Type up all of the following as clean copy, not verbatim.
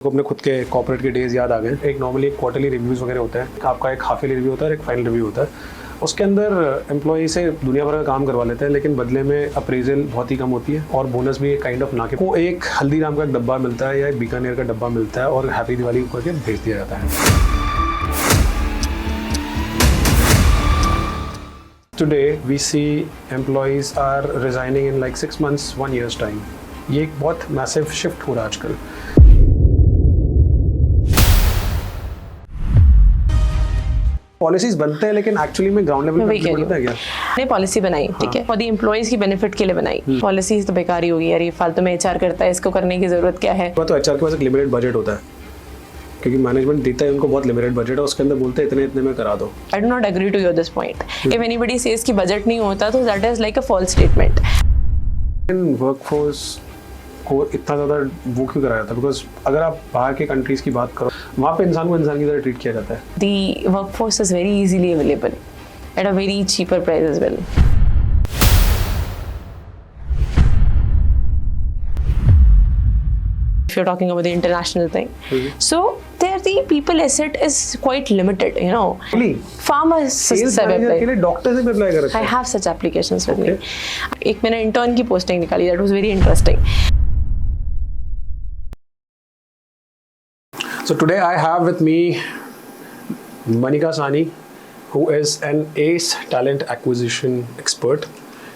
को अपने खुद के कॉर्पोरेट के डेज याद आ गए। एक नॉर्मली एक क्वार्टरली रिव्यूज़ वगैरह होता है, आपका एक हाफ ईयरली रिव्यू होता है और एक फाइनल रिव्यू होता है। उसके अंदर एम्प्लॉई से दुनिया भर का काम करवा लेते हैं, लेकिन बदले में अप्रेजल बहुत ही कम होती है और बोनस भी एक काइंड ऑफ ना के को एक हल्दीराम का डब्बा मिलता है या एक बीकानेर का डब्बा मिलता है और हैप्पी दिवाली करके भेज दिया जाता है। Today we see employees are resigning in like 6 months, 1 year's time. ये एक बहुत मैसिव शिफ्ट हो रहा है आजकल। पॉलिसीज बनते हैं लेकिन एक्चुअली में ग्राउंड लेवल पे बनता है क्या? ने पॉलिसी बनाई, ठीक है, और दी एम्प्लॉइज की बेनिफिट के लिए बनाई। पॉलिसीज तो बेकार ही होगी यार, ये फालतू में एचआर करता है, इसको करने की जरूरत क्या है? तो एचआर के पास एक लिमिटेड बजट होता है क्योंकि मैनेजमेंट देता है उनको बहुत लिमिटेड बजट है, उसके अंदर बोलते हैं इतने इतने में करा दो। I do not agree to your this point. If anybody says कि बजट नहीं होता तो that is like a false statement. Workforce को इतना ज़्यादा वो क्यों कराया जाता है? बिकॉज अगर आप बाहर के कंट्रीज की बात करो, वहाँ पे इंसान को इंसान की तरह ट्रीट किया जाता है। The workforce is very easily available at a very cheaper price as well. If you're talking about the international thing, so there the people asset is quite limited, you know. Really? Farmers Sales manager के लिए doctor से भी apply कर रखा I है। have such applications with me. एक मैंने intern की posting निकाली, that was very interesting. So today I have with me Manika Sani, who is an ace talent acquisition expert.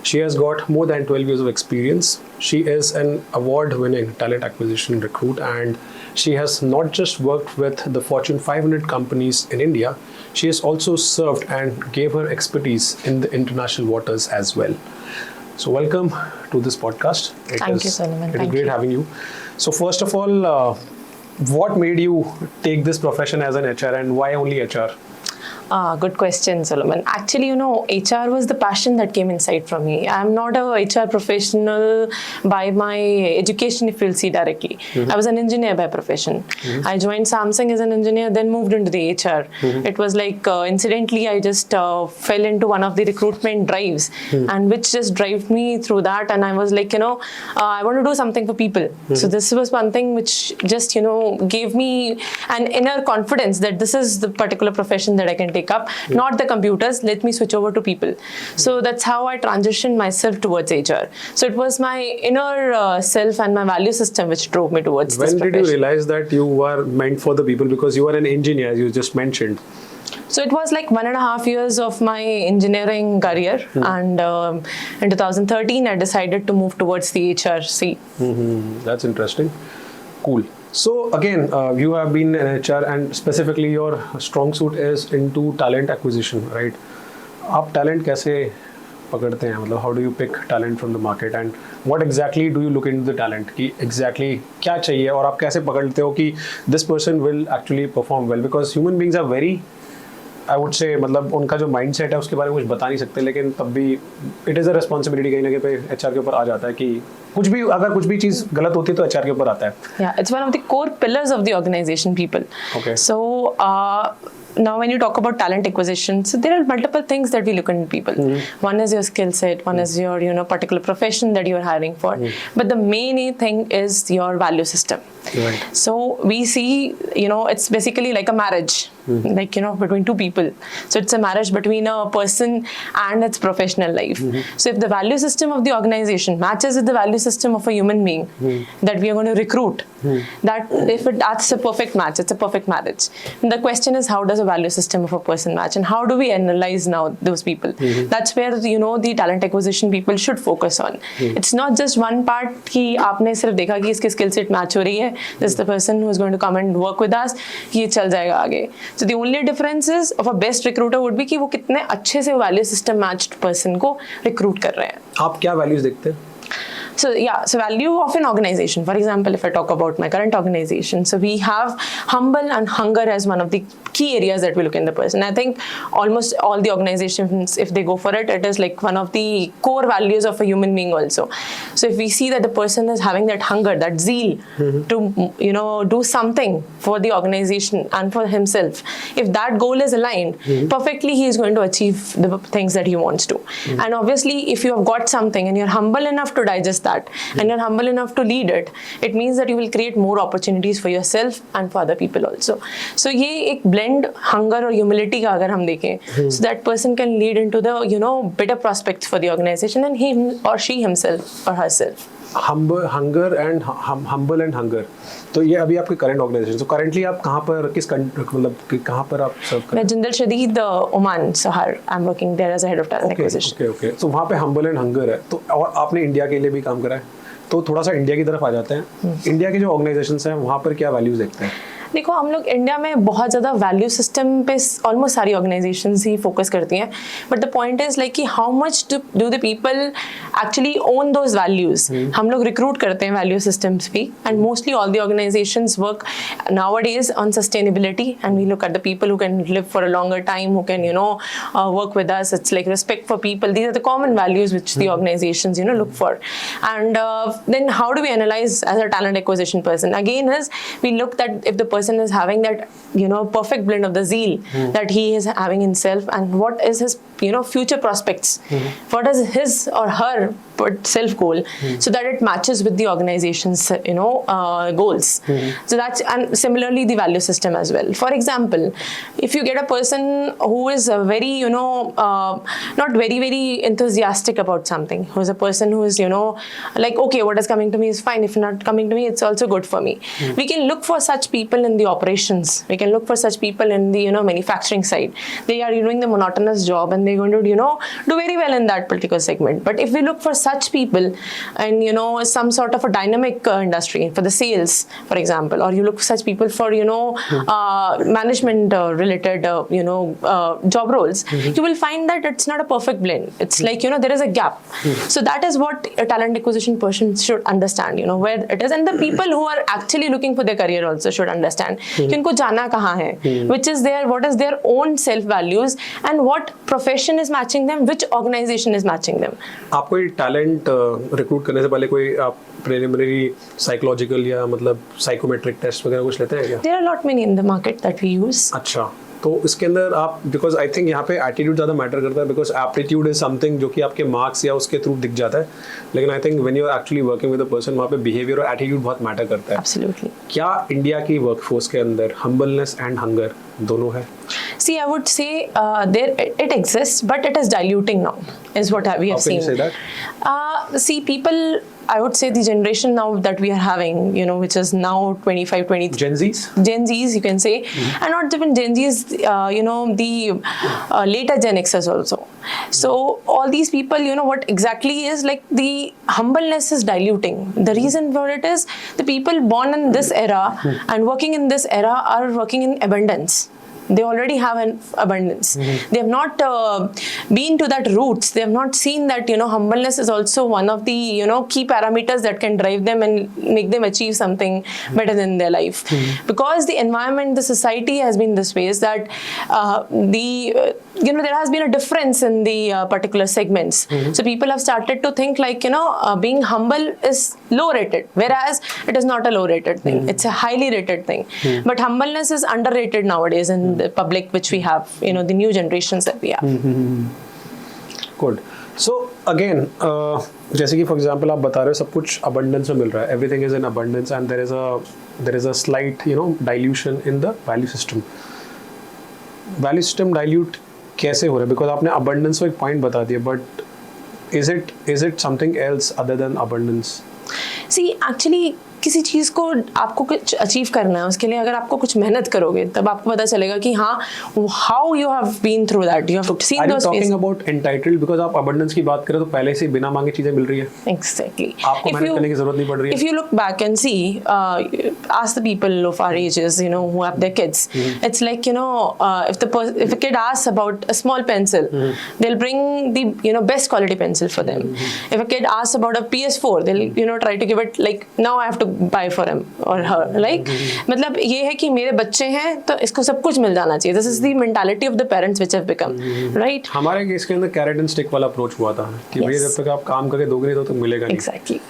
She has got more than 12 years of experience. She is an award-winning talent acquisition recruit, and she has not just worked with the Fortune 500 companies in India, she has also served and gave her expertise in the international waters as well. So welcome to this podcast. Thank you, Solomon. It is great having you. So first of all, what made you take this profession as an HR and why only HR? Good question, Solomon. Actually, you know, HR was the passion that came inside from me. I'm not a HR professional by my education, if you'll see directly. I was an engineer by profession. I joined Samsung as an engineer, then moved into the HR. It was like, incidentally, I just fell into one of the recruitment drives, and which just drove me through that. And I was like, you know, I want to do something for people. So this was one thing which just, you know, gave me an inner confidence that this is the particular profession that I can take up, not the computers, let me switch over to people. So that's how I transitioned myself towards HR. So it was my inner self and my value system which drove me towards this profession. When did you realize that you were meant for the people? Because you are an engineer, as you just mentioned. So it was like 1.5 years of my engineering career, and in 2013 I decided to move towards the HRC. That's interesting. Cool. So again, you have been an HR and specifically your strong suit is into talent acquisition, right? आप talent कैसे पकड़ते हैं? मतलब how do you pick talent from the market and what exactly do you look into the talent? कि exactly क्या चाहिए और आप कैसे पकड़ते हो कि this person will actually perform well? Because human beings are very, I would say, मतलब उनका जो माइंड सेट है उसके बारे में कुछ बता नहीं सकते, लेकिन तब भी इट इज़ अ रिस्पॉन्सिबिलिटी कहीं ना कहीं पे एचआर के ऊपर आ जाता है कि कुछ भी अगर कुछ भी चीज़ गलत होती है तो एचआर के ऊपर आता है। Yeah, it's one of the core pillars of the organization, people. Okay. So now when you talk about talent acquisition, so there are multiple things that we look in people. One is your skill set, one is your, you know, particular profession that you are hiring for, but the main thing is your value system. Right. So we see, you know, it's basically like a marriage, like, you know, between two people. So it's a marriage between a person and its professional life. So if the value system of the organization matches with the value system of a human being that we are going to recruit, that if that's a perfect match, it's a perfect marriage. And the question is, how does a value system of a person match, and how do we analyze now those people? That's where, you know, the talent acquisition people should focus on. It's not just one part कि आपने सिर्फ देखा कि इसकी skill set match हो रही है, this is the person who is going to come and work with us, ये चल जाएगा आगे. So the only difference is of a best recruiter would be कि वो कितने अच्छे से value system matched person को recruit कर रहे हैं. आप क्या values देखते हैं? So yeah, so value of an organization. For example, if I talk about my current organization, so we have humble and hunger as one of the key areas that we look in the person. I think almost all the organizations, if they go for it, it is like one of the core values of a human being also. So if we see that the person is having that hunger, that zeal to, you know, do something for the organization and for himself, if that goal is aligned, perfectly he is going to achieve the things that he wants to. And obviously, if you have got something and you're humble enough to digest that, and you're humble enough to lead it, it means that you will create more opportunities for yourself and for other people also. So ये एक blend hunger और humility का अगर हम देखें, so that person can lead into the better prospects for the organization and him or she himself or herself. Hunger and humble and hunger, तो ये अभी आपके करंट ऑर्गेनाइजेशन, तो करंटली आप कहाँ पर, किस मतलब कहाँ पर आप सर्व कर रहे हैं? मैं Jindal Shadeed Oman Sohar, I am working there as a head of talent acquisition. Okay, तो वहाँ पे हम्बल एंड हंगर है, तो और आपने इंडिया के लिए भी काम करा है, तो थोड़ा सा इंडिया की तरफ आ जाते हैं. इंडिया के जो ऑर्गेनाइजेशंस हैं वहाँ पर क्या वैल्यूज देखते हैं? देखो, हम लोग इंडिया में बहुत ज़्यादा वैल्यू सिस्टम पे ऑलमोस्ट सारी ऑर्गेनाइजेशंस ही फोकस करती हैं, but the point is like कि how much do the people actually own those values. हम लोग रिक्रूट करते हैं वैल्यू सिस्टम्स भी, and mostly all the organisations work nowadays on sustainability, and we look at the people who can live for a longer time, who can work with us. It's like respect for people. These are the common values which the organizations look for. And then how do we analyze as a talent acquisition person? Again is we look that if the person is having that perfect blend of the zeal that he is having himself, and what is his future prospects, what is his or her self goal, so that it matches with the organization's goals. So that's, and similarly the value system as well. For example, if you get a person who is very not very enthusiastic about something, who is a person who is like, okay, what is coming to me is fine, if not coming to me it's also good for me, we can look for such people in the operations, we can look for such people in the manufacturing side. They are doing the monotonous job and they're going to do very well in that particular segment. But if we look for such people and some sort of a dynamic industry for the sales, for example, or you look for such people for management related job roles, you will find that it's not a perfect blend. It's like there is a gap. So that is what a talent acquisition person should understand, where it is, and the people who are actually looking for their career also should understand कि उनको जाना कहाँ है, which is their, what is their own self values and what profession is matching them, which organization is matching them. आप कोई talent recruit करने से पहले कोई आप प्रिलिमिनरी साइकोलॉजिकल या मतलब साइकोमेट्रिक टेस्ट वगैरह कुछ लेते हैं क्या? There are a lot many in the market that we use. अच्छा, तो इसके अंदर आप, बिकॉज आई थिंक यहाँ पे एटीट्यूड ज़्यादा मैटर करता है, बिकॉज एप्टीट्यूड इज समथिंग जो कि आपके मार्क्स या उसके थ्रू दिख जाता है, लेकिन I think when you are actually working with a person, वहाँ पे बिहेवियर और एटीट्यूड बहुत मैटर करता है. Absolutely. क्या इंडिया की वर्कफोर्स के अंदर हम्बलनेस एंड हंगर दोनों है? See, I would say it exists, but it is diluting now, is what we have seen. How can you say that? See, people, I would say the generation now that we are having, which is now 25, 23. Gen Zs, you can say. And not even Gen Zs, the later Gen Xers also. So all these people, what exactly is like the humbleness is diluting. The reason for it is the people born in this era and working in this era are working in abundance. They already have an abundance. They have not been to that roots. They have not seen that humbleness is also one of the key parameters that can drive them and make them achieve something better in their life. Because the environment, the society has been this way, is that there has been a difference in the particular segments. So people have started to think like being humble is low rated, whereas it is not a low rated thing. It's a highly rated thing. But humbleness is underrated nowadays in the public which we have, the new generations that we have. Good. So again, जैसे कि for example आप बता रहे हो सब कुछ abundance में मिल रहा है, everything is in abundance and there is a slight dilution in the value system. Value system dilute कैसे हो रहा है? Because आपने abundance को एक point बता दिया, but is it something else other than abundance? See, actually किसी चीज़ को आपको कुछ अचीव करना है, उसके लिए अगर आपको कुछ मेहनत करोगे तब आपको पता चलेगा कि हाँ, how you have been through that, you have seen those phases. Talking about entitled, because आप अबंडेंस की बात करें तो पहले से बिना मांगे चीजें मिल रही है. एग्जैक्टली. आपको मेहनत करने की जरूरत नहीं पड़ रही है. If you look back and see, ask the people of our ages, who have their kids, it's like if a kid asks about a small pencil, they'll bring the best quality pencil for them. If a kid asks about a PS4, they'll try to give it like, now I have to buy for him or her, like मतलब ये है कि मेरे बच्चे हैं तो इसको सब कुछ मिल जाना चाहिए. This is the mentality of the parents which have become, right? हमारे केस के अंदर कैरेट एंड स्टिक वाला अप्रोच हुआ था कि भैया जब तक आप काम करके दोगे नहीं तो मिलेगा नहीं. Exactly.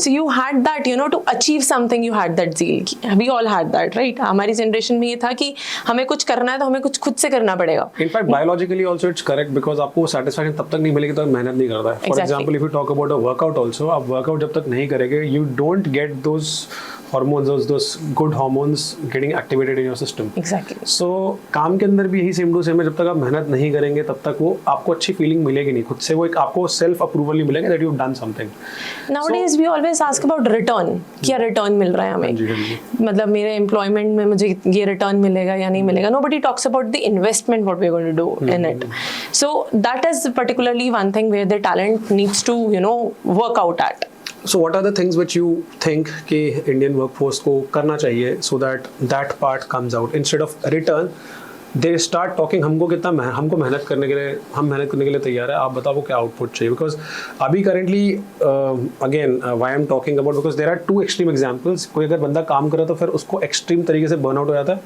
So you had that, you know, to achieve something, you had that zeal. We all had that, right? हमारी generation में ये था कि हमें कुछ करना है तो हमें कुछ खुद से करना पड़ेगा. In fact, biologically also it's correct because आपको satisfaction तब तक नहीं मिलेगी तब मेहनत नहीं करता है. For example, if you talk about a workout also, आप workout जब तक नहीं करेंगे, you don't get those hormones, those good hormones getting activated in your system. Exactly. So काम के अंदर भी यही सेम टू सेम है. जब तक आप मेहनत नहीं करेंगे तब तक वो आपको अच्छी फीलिंग मिलेगी नहीं खुद से. वो एक आपको सेल्फ अप्रूवल नहीं मिलेगा that you've done something. Nowadays we always ask about return. क्या return मिल रहा है हमें? मतलब मेरे employment में मुझे ये return मिलेगा या नहीं मिलेगा. Nobody talks about the investment what we're going to do in it. So that is particularly one thing where the talent needs to, you know, work out at. So what are the things which you think कि Indian workforce को करना चाहिए so that that part comes out instead of return they start talking हमको मेहनत करने के लिए हम मेहनत करने के लिए तैयार है, आप बताओ वो क्या आउटपुट चाहिए. बिकॉज अभी currently again why I am talking about because there are two extreme examples. कोई अगर बंदा काम कर रहा है तो फिर उसको एक्सट्रीम तरीके से बर्नआउट हो जाता है.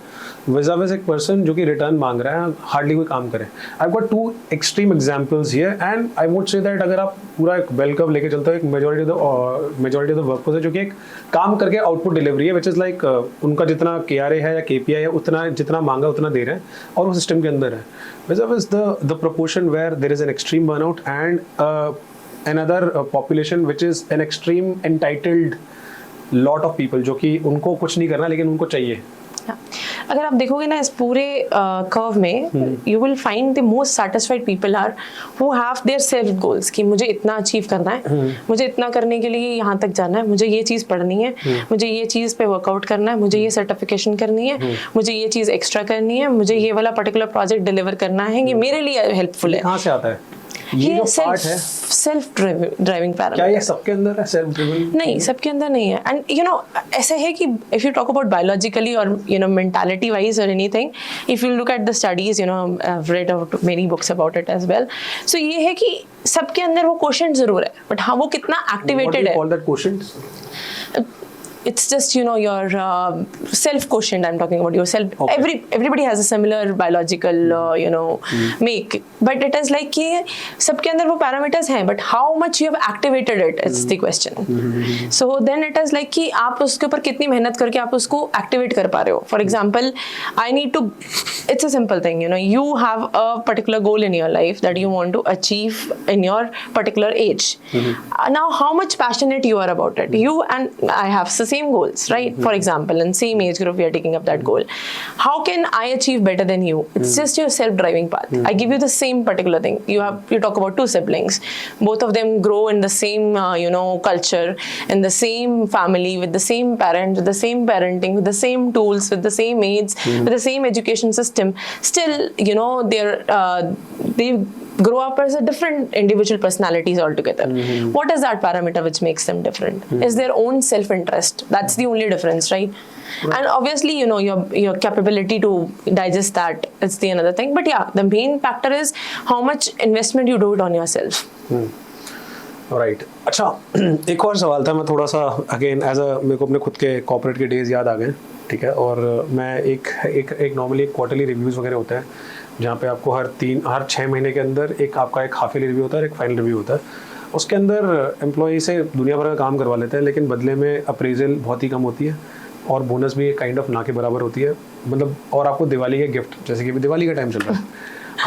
विज़ाविज़ एक पर्सन जो कि रिटर्न मांग रहा है, हार्डली कोई काम करे. I have got two extreme examples here and I would say that अगर आप पूरा एक बेल कर्व लेके चलते हो, एक मेजॉरिटी ऑफ द वर्कफोर्स है जो कि एक काम करके आउटपुट डिलीवरी है, विच इज़ लाइक उनका जितना KRA है या KPI है उतना जितना मांगा उतना दे रहे हैं और वो सिस्टम के अंदर है. Whereas the proportion where there is an extreme burnout and another population which is an extreme entitled lot of people जो कि उनको कुछ नहीं करना लेकिन उनको चाहिए. अगर आप देखोगे ना इस पूरे कर्व में you will find the most satisfied people are who have their self goals कि मुझे इतना अचीव करना है, मुझे इतना करने के लिए यहाँ तक जाना है, मुझे ये चीज़ पढ़नी है, मुझे ये चीज़ पे वर्कआउट करना है, मुझे ये सर्टिफिकेशन करनी है, मुझे ये चीज़ एक्स्ट्रा करनी है, मुझे ये वाला पर्टिकुलर प्रोजेक्ट डिलीवर करना है, ये मेरे लिए हेल्पफुल है. कहाँ से आता है ये जो पार्ट है? Self driving parameter. क्या ये सबके अंदर है सेल्फ ड्रिवन? नहीं, सबके अंदर नहीं है. एंड यू नो ऐसे है कि if you talk about biologically और यू नो मेंटालिटी वाइज और anything, if you look at the studies, you know I have read out many books about it as well. So ये है कि सबके अंदर वो क्वेश्चन जरूर है, बट हाँ वो कितना एक्टिवेटेड है. Call that questions? It's just, you know, your self quotient. I'm talking about yourself. Okay. Everybody has a similar biological you know make, but it is like कि सबके अंदर वो parameters हैं, but how much you have activated it is the question. So then it is like कि आप उसके ऊपर कितनी मेहनत करके आप उसको activate कर पा रहे हो. For example, I need to, it's a simple thing, you know, you have a particular goal in your life that you want to achieve in your particular age. Now how much passionate you are about it, you and I have same goals, right? For example, in same age group we are taking up that goal. How can I achieve better than you? It's just your self-driving path. I give you the same particular thing. You talk about two siblings, both of them grow in the same you know culture, in the same family, with the same parents, with the same parenting, with the same tools, with the same aids, with the same education system. Still, you know, they grow up as a different individual personalities altogether. What is that parameter which makes them different? Is their own self-interest. That's the only difference, right? And obviously, you know, your capability to digest that is the another thing. But yeah, the main factor is how much investment you do it on yourself. Right. अच्छा, एक और सवाल था. मैं थोड़ा सा again as a मेरे को अपने खुद के कॉर्पोरेट के डेज याद आ गए, ठीक है. और मैं एक नॉर्मली एक क्वार्टरली रिव्यूज़ वगैरह होते हैं जहाँ पे आपको हर 6 महीने के अंदर आपका एक हाफ ईयरली रिव्यू होता है और एक फाइनल रिव्यू होता है. उसके अंदर एम्प्लॉई से दुनिया भर का काम करवा लेते हैं लेकिन बदले में अप्रेजल बहुत ही कम होती है और बोनस भी काइंड ऑफ ना के बराबर होती है. मतलब और आपको दिवाली के गिफ्ट, जैसे कि दिवाली का टाइम चल रहा है,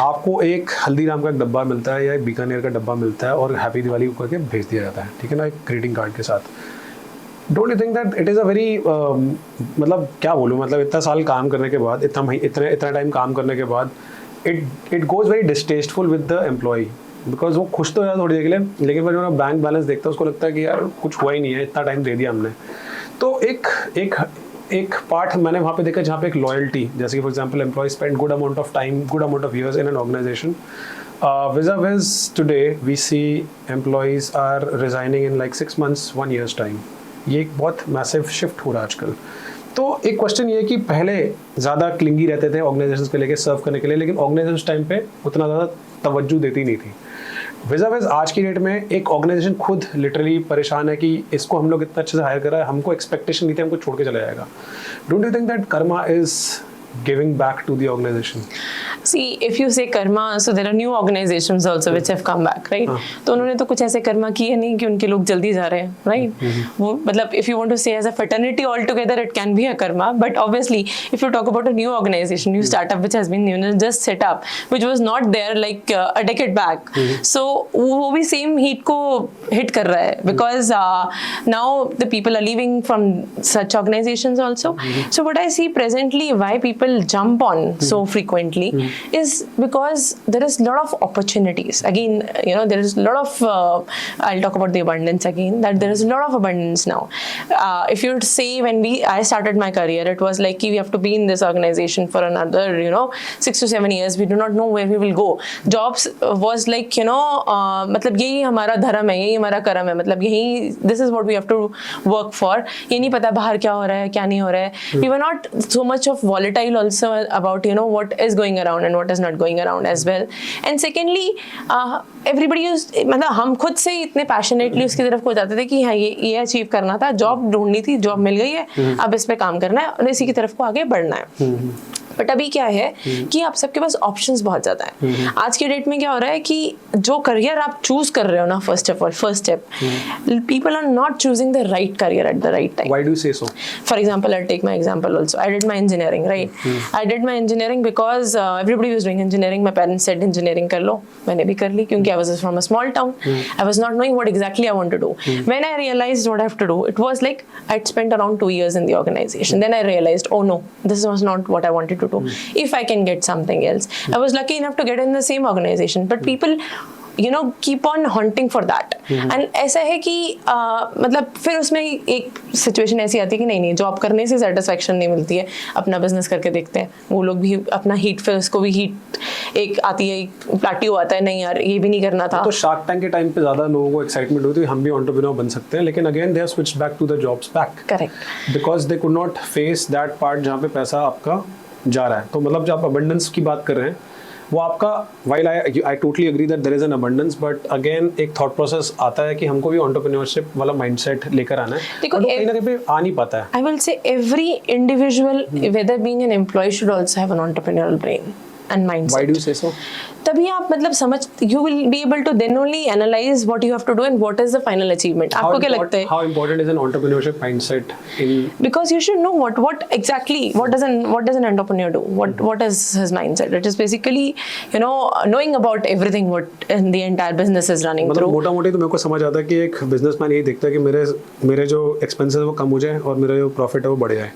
आपको एक हल्दीराम का एक डब्बा मिलता है या एक बीकानेर का डब्बा मिलता है और हैप्पी दिवाली करके भेज दिया जाता है, ठीक है ना, एक ग्रीटिंग कार्ड के साथ. Don't you think that it is a very मतलब क्या बोलूँ, मतलब इतना साल काम करने के बाद, इतना टाइम काम करने के बाद it goes very distasteful with the employee because वो खुश तो है थोड़ी देर के लिए लेकिन फिर जब बैंक बैलेंस देखता है उसको लगता है कि यार कुछ हुआ ही नहीं है, इतना टाइम दे दिया हमने. तो एक पार्ट मैंने वहाँ पे देखा जहाँ पे एक लॉयल्टी, जैसे कि for example employ spend good amount of time, good amount of years in an organisation. vis-a-vis today we see employees are resigning in like 6 months, 1 year's time. ये एक बहुत मैसिव शिफ्ट हो रहा है आजकल. तो एक क्वेश्चन ये है कि पहले ज़्यादा क्लिंगी रहते थे ऑर्गेनाइजेशंस के लेके सर्व करने के लिए, लेकिन ऑर्गेनाइजेशन टाइम पे उतना ज़्यादा तवज्जो देती नहीं थी. विज़ आज की डेट में एक ऑर्गेनाइजेशन खुद लिटरली परेशान है कि इसको हम लोग इतना अच्छे से हायर कर रहा है, हमको एक्सपेक्टेशन नहीं थी, हमको छोड़ के चला जाएगा. Don't you think that karma is giving back to the organisation? See, if you say karma, so there are new organizations also which have come back, right? तो उन्होंने तो कुछ ऐसे कर्मा किए नहीं कि उनके लोग जल्दी जा रहे हैं, right? वो मतलब if you want to say as a fraternity altogether, it can be a karma, but obviously if you talk about a new organization, new startup which has been just set up, which was not there like a decade back, so वो भी same heat को hit कर रहा है, because now the people are leaving from such organizations also. So what I see presently, why people jump on so frequently is because there is a lot of opportunities. Again, you know, there is a lot of I'll talk about the abundance again, that there is a lot of abundance now. If you say when I started my career, it was like we have to be in this organization for another 6 to 7 years. We do not know where we will go. Jobs was like मतलब यही हमारा धर्म है, यही हमारा कर्म है, मतलब यही this is what we have to work for. ये नहीं पता बाहर क्या हो रहा है, क्या नहीं हो रहा है. We were not so much of volatile also about what is going around and what is not going around as well. And secondly, everybody used, मतलब हम खुद से इतने पैशनेटली उसकी तरफ को जाते थे कि हाँ ये अचीव करना था, जॉब ढूंढनी थी, जॉब मिल गई है, अब इस पे काम करना है और इसी की तरफ को आगे बढ़ना है. बट अभी क्या है कि आप सबके पास ऑप्शंस बहुत ज़्यादा हैं. आज के डेट में क्या हो रहा है कि जो करियर आप चूज कर रहे हो ना, first step, people are not choosing the right career at the right time. Why do you say so? For example, I'll take my example also. I did my engineering, right? I did my engineering because everybody was doing engineering. My parents said engineering कर लो, मैंने भी कर ली क्योंकि I was from a small town. I was not knowing what exactly I want to do. When I realized what I have to do, it was like I'd spent around 2 years in the organization. Then I realized, oh no, this was not what I wanted to do. If I can get something else. I was lucky enough to get in the same organization, but people keep on hunting for that. And ऐसा है कि मतलब फिर उसमें एक situation ऐसी आती है कि नहीं जॉब करने से सेटिस्फेक्शन नहीं मिलती है, अपना बिजनेस करके देखते हैं. वो लोग भी अपना हीट, फिर उसको भी हीट एक आती है, एक प्लाट्यू आता है, नहीं यार ये भी नहीं करना था. तो शार्क टैंक के टाइम पे ज्यादा लोगों को एक्साइटमेंट होती है हम भी एंटरप्रेन्योर बन सकते हैं, लेकिन again they have switched back to the jobs back. Correct. Because they could not face that part जहाँ पे पैसा आपका जा रहा है. तो मतलब जब आप अबंडेंस की बात कर रहे हैं, वो आपका while I totally agree that there is an abundance, but again एक thought process आता है कि हमको भी entrepreneurship वाला mindset लेकर आना है. देखो, और कहीं ना कहीं पे आ नहीं पाता है. I will say every individual, whether being an employee, should also have an entrepreneurial brain and mindset. Why do you say so? तभी आप मतलब समझ, you will be able to then only analyze what you have to do and what is the final achievement. आपको क्या लगता है? How important is an entrepreneurship mindset in? Because you should know what exactly what does an entrepreneur do? What is his mindset? It is basically knowing about everything what in the entire business is running मतलब through. मोटा मोटी तो मेरे को समझ आता है कि एक बिजनेसमैन यही देखता है कि मेरे जो एक्सपेंसेस वो कम हो जाए और मेरा जो प्रॉफिट है वो बढ़ जाए.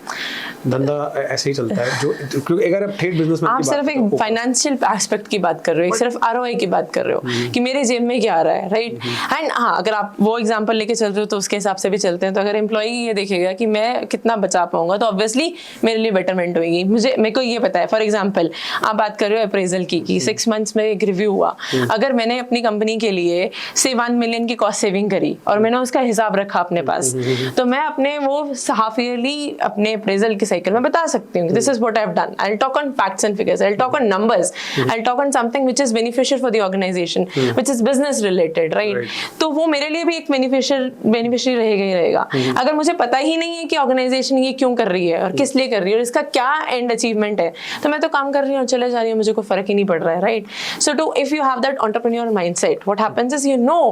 धंधा ऐसे ही चलता है. जो क्योंकि अगर आप ठेठ बिजनेसमैन आप सिर्फ एक फाइनेंशियल एस्पेक्ट की बात कर रहे हो, सिर्फ ROI की बात कर रहे हो कि मेरे जेब में क्या आ रहा है, राइट? एंड हाँ, अगर आप वो एग्जांपल लेके चल रहे हो तो उसके हिसाब से भी चलते हैं. तो अगर एम्प्लॉई ये देखेगा कि मैं कितना बचा पाऊंगा तो ऑब्वियसली मेरे लिए बेटरमेंट होगी. मेरे को ये पता है, फॉर एग्जांपल आप बात कर रहे हो अप्रेजल की 6 मंथ्स में एक रिव्यू हुआ. अगर मैंने अपनी कंपनी के लिए से 1 मिलियन की कॉस्ट सेविंग करी और मैंने उसका हिसाब रखा अपने पास, तो मैं अपने वो हाफ ईयरली अपने अप्रेजल के साइकिल में बता सकती हूँ this is what I have done. I will talk on facts and figures, I will talk on numbers, I will talk on something which is beneficial for the organization, which is business related, right? तो वो मेरे लिए भी एक beneficiary रहेगा ही रहेगा. अगर मुझे पता ही नहीं है कि ऑर्गेनाइजेशन ये क्यों कर रही है और किस लिए कर रही है और इसका क्या एंड अचीवमेंट है, तो मैं तो काम कर रही हूँ, चले जा रही हूँ, मुझे कोई फर्क ही नहीं पड़ रहा है, right? So to if you have that entrepreneur mindset, what happens is you know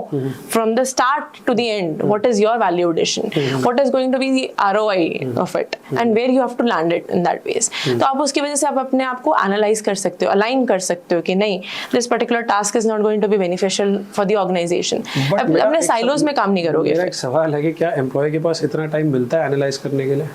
from the start to the end what is your value addition, what is going to be the ROI of it and where you have to land it in that ways. तो आप उसकी वजह से आप अपने आप को analyse कर सकते हो, अलाइन कर सकते हो कि नहीं this particular task is not going to be beneficial for the organization. अपने silos में काम नहीं करोगे. मेरा एक सवाल है कि क्या एम्प्लॉय के पास इतना टाइम मिलता है एनालाइज करने के लिए?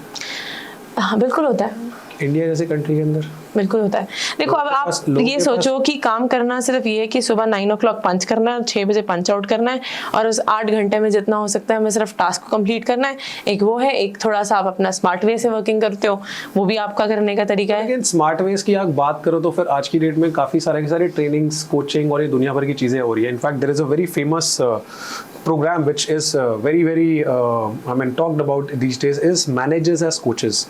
हाँ, बिल्कुल होता है. इंडिया जैसे कंट्री के अंदर बिल्कुल होता है. देखो, अब आप ये सोचो कि काम करना सिर्फ ये है कि सुबह 9 o'clock पंच करना है, 6 बजे पंच आउट करना है और उस 8 घंटे में जितना हो सकता है हमें सिर्फ टास्क को कंप्लीट करना है. एक वो है, एक थोड़ा सा आप अपना स्मार्ट वे से वर्किंग करते हो, वो भी आपका करने का तरीका है. लेकिन स्मार्ट वेज की आप बात करो तो फिर आज की डेट में काफ़ी सारे ट्रेनिंग्स, कोचिंग और ये दुनिया भर की चीज़ें हो रही है. In fact there is a very famous program which is very talked about these days is managers as coaches.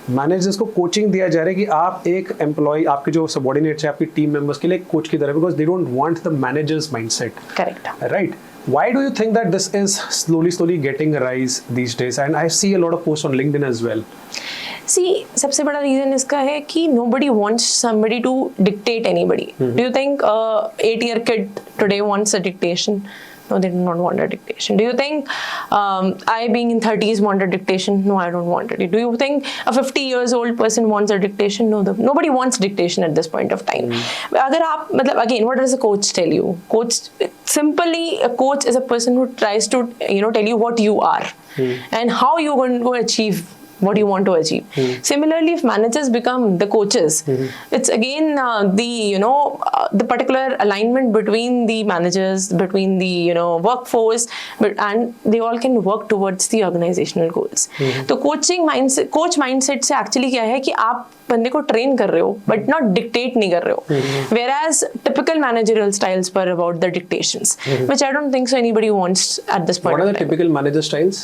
Managers को कोचिंग दिया जा रहा है कि आप एक एम्प्लॉय, आपके जो सबऑर्डिनेट्स है, आपकी टीम मेंबर्स के लिए कोच की तरह, because they don't want the managers mindset. Correct, right? Why do you think that this is slowly getting a rise these days? And I see a lot of posts on LinkedIn as well. See, सबसे बड़ा reason इसका है कि nobody wants somebody to dictate anybody. Do you think 8-year kid today wants a dictation? No, they do not want a dictation. Do you think I being in 30s want a dictation? No, I don't want it. Do you think a 50 years old person wants a dictation? No, nobody wants dictation at this point of time. अगर आप मतलब again, what does a coach tell you? Coach simply, a coach is a person who tries to tell you what you are and how you're going to achieve what you want to achieve. Similarly, if managers become the coaches, it's again the particular alignment between the managers, between the workforce, and they all can work towards the organizational goals. तो coach mindset से actually क्या है कि आप बंदे को train कर रहे हो बट नॉट डिक्टेट नहीं कर रहे हो, whereas typical managerial styles पर about the dictations, which I don't think so anybody wants at this point. What are the typical manager styles?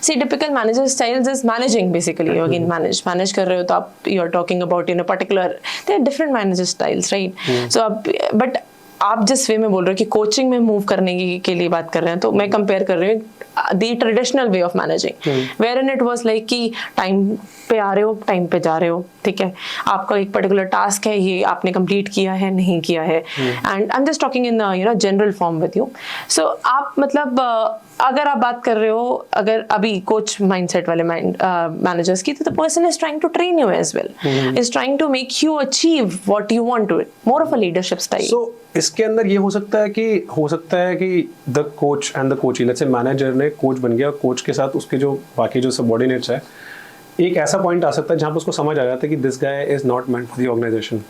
See, typical manager styles is managing basically. Again, manage कर रहे हो तो आप you're talking about particular, there are different manager styles, right? So but आप जिस वे में बोल रहे हो कि कोचिंग में मूव करने के लिए बात कर रहे हैं, तो मैं कंपेयर कर रही हूँ the traditional way of managing, wherein it was like कि टाइम पे आ रहे हो, टाइम पे जा रहे हो, ठीक है, आपका एक पर्टिकुलर टास्क है, ये आपने कंप्लीट किया है नहीं किया है, and I am just talking in the general form with you. So आप मतलब अगर आप बात कर रहे हो अगर अभी कोच माइंडसेट वाले मैनेजर्स की, तो the person is trying to train you as well, is trying to make you achieve what you want to, more of a leadership style. So इसके अंदर ये हो सकता है कि the coach and the coachee, let's say manager ने coach बन गया, कोच के साथ उसके जो बाकी जो सबऑर्डिनेट्स है, एक ऐसा पॉइंट आ सकता है जहां पर उसको समझ आ जाता है कि this guy is not meant for the organisation.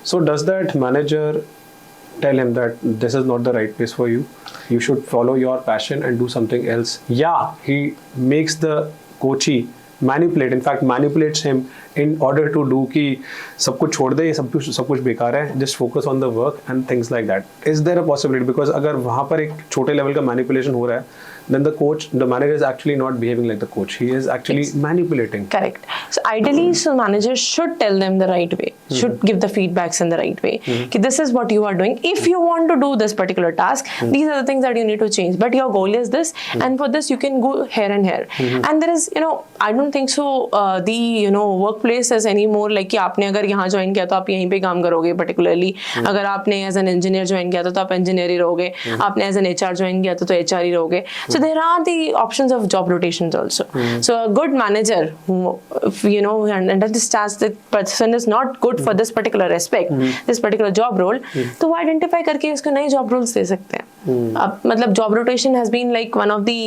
So does that manager tell him that this is not the right place for you, you should follow your passion and do something else? Yeah, he makes the coachee manipulate, in fact manipulates him in order to do कि सब कुछ छोड़ दे, ये सब कुछ बेकार है, just focus on the work and things like that. Is there a possibility? Because अगर वहाँ पर एक छोटे लेवल का manipulation हो रहा है, then the manager is actually not behaving like the coach. He is actually manipulating. Correct. So ideally, managers should tell them the right way, should give the feedbacks in the right way. Ki this is what you are doing. If you want to do this particular task, these are the things that you need to change. But your goal is this, and for this you can go here and here. And there is, I don't think so. The workplace is anymore like कि आपने अगर यहाँ join किया तो आप यहीं पे काम करोगे. Particularly, अगर आपने as an engineer join किया तो आप engineer ही रहोगे. आपने as an HR join किया तो HR ही रहोगे. So there are the options of job rotations also. So a good manager who understands that person is not good for this particular aspect, this particular job role, तो वो identify करके उसको नई job roles दे सकते हैं. अब मतलब job rotation has been like one of the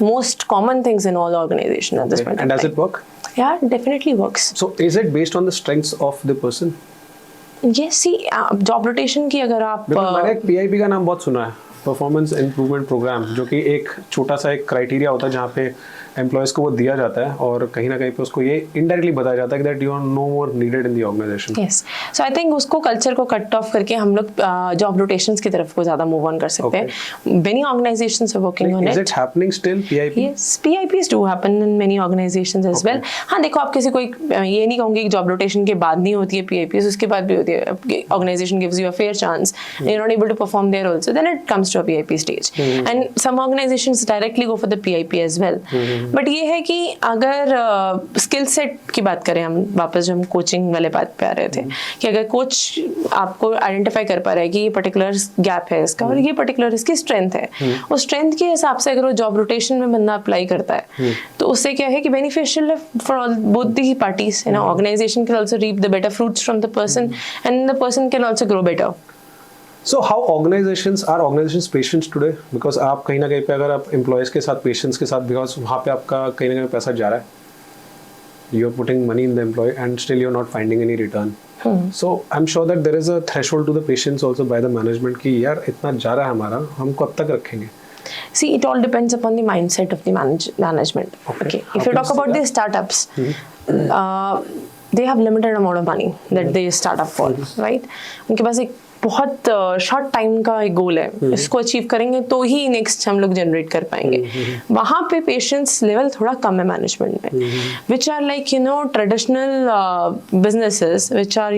most common things in all organizations at this point. And does it work? Yeah, it definitely works. So is it based on the strengths of the person? Yes, see, job rotation की अगर आप मैंने एक PIP का नाम बहुत सुना है, परफॉर्मेंस इम्प्रूवमेंट प्रोग्राम, जो कि एक छोटा सा एक क्राइटेरिया होता है जहाँ पे एम्प्लॉयज को वो दिया जाता है और कहीं ना कहीं पे उसको ये इनडायरेक्टली बताया जाता है कि that you are no more needed in the organisation. Yes, so I think उसको कल्चर को कट ऑफ करके हम लोग जॉब रोटेशंस की तरफ को ज्यादा मूव ऑन कर सकते हैं. Many organisations are working on it. Is it happening still PIP? Yes, PIPs do happen in many organisations as well. हां, देखो आप किसी को ये नहीं कहूंगी कि जॉब रोटेशन के बाद नहीं होती है PIPs, उसके बाद भी होती है. Organisation gives you a fair chance, you are not able to perform there also, then it comes to a PIP stage. And some organisations directly go for the PIP as well. But ये है कि अगर skill set की बात करें, हम वापस जो हम कोचिंग वाले बात पे आ रहे थे, कि अगर कोच आपको आइडेंटिफाई कर पा रहा है कि ये पर्टिकुलर गैप है इसका और ये पर्टिकुलर इसकी स्ट्रेंथ है, उस स्ट्रेंथ के हिसाब से अगर वो जॉब रोटेशन में बंदा अप्लाई करता है, तो उससे क्या है कि बेनिफिशियल है for both the parties. Organisation can also reap the better fruits from the person and the person can also grow better. So how organizations patients today? Because आप कहीं ना कहीं पे अगर आप employees के साथ patients के साथ, because वहाँ पे आपका कहीं ना कहीं पैसा जा रहा है, you are putting money in the employee and still you are not finding any return. So I'm sure that there is a threshold to the patients also by the management कि यार इतना जा रहा है हमारा, हम कब तक रखेंगे? See, it all depends upon the mindset of the management. Okay. If you talk about the startups, they have limited amount of money that they start up for, right? उनके पास एक बहुत शॉर्ट टाइम का एक गोल है, इसको achieve करेंगे तो ही next हम लोग जनरेट कर पाएंगे। वहाँ पे पेशेंस लेवल थोड़ा कम है मैनेजमेंट में, which are like traditional businesses, which are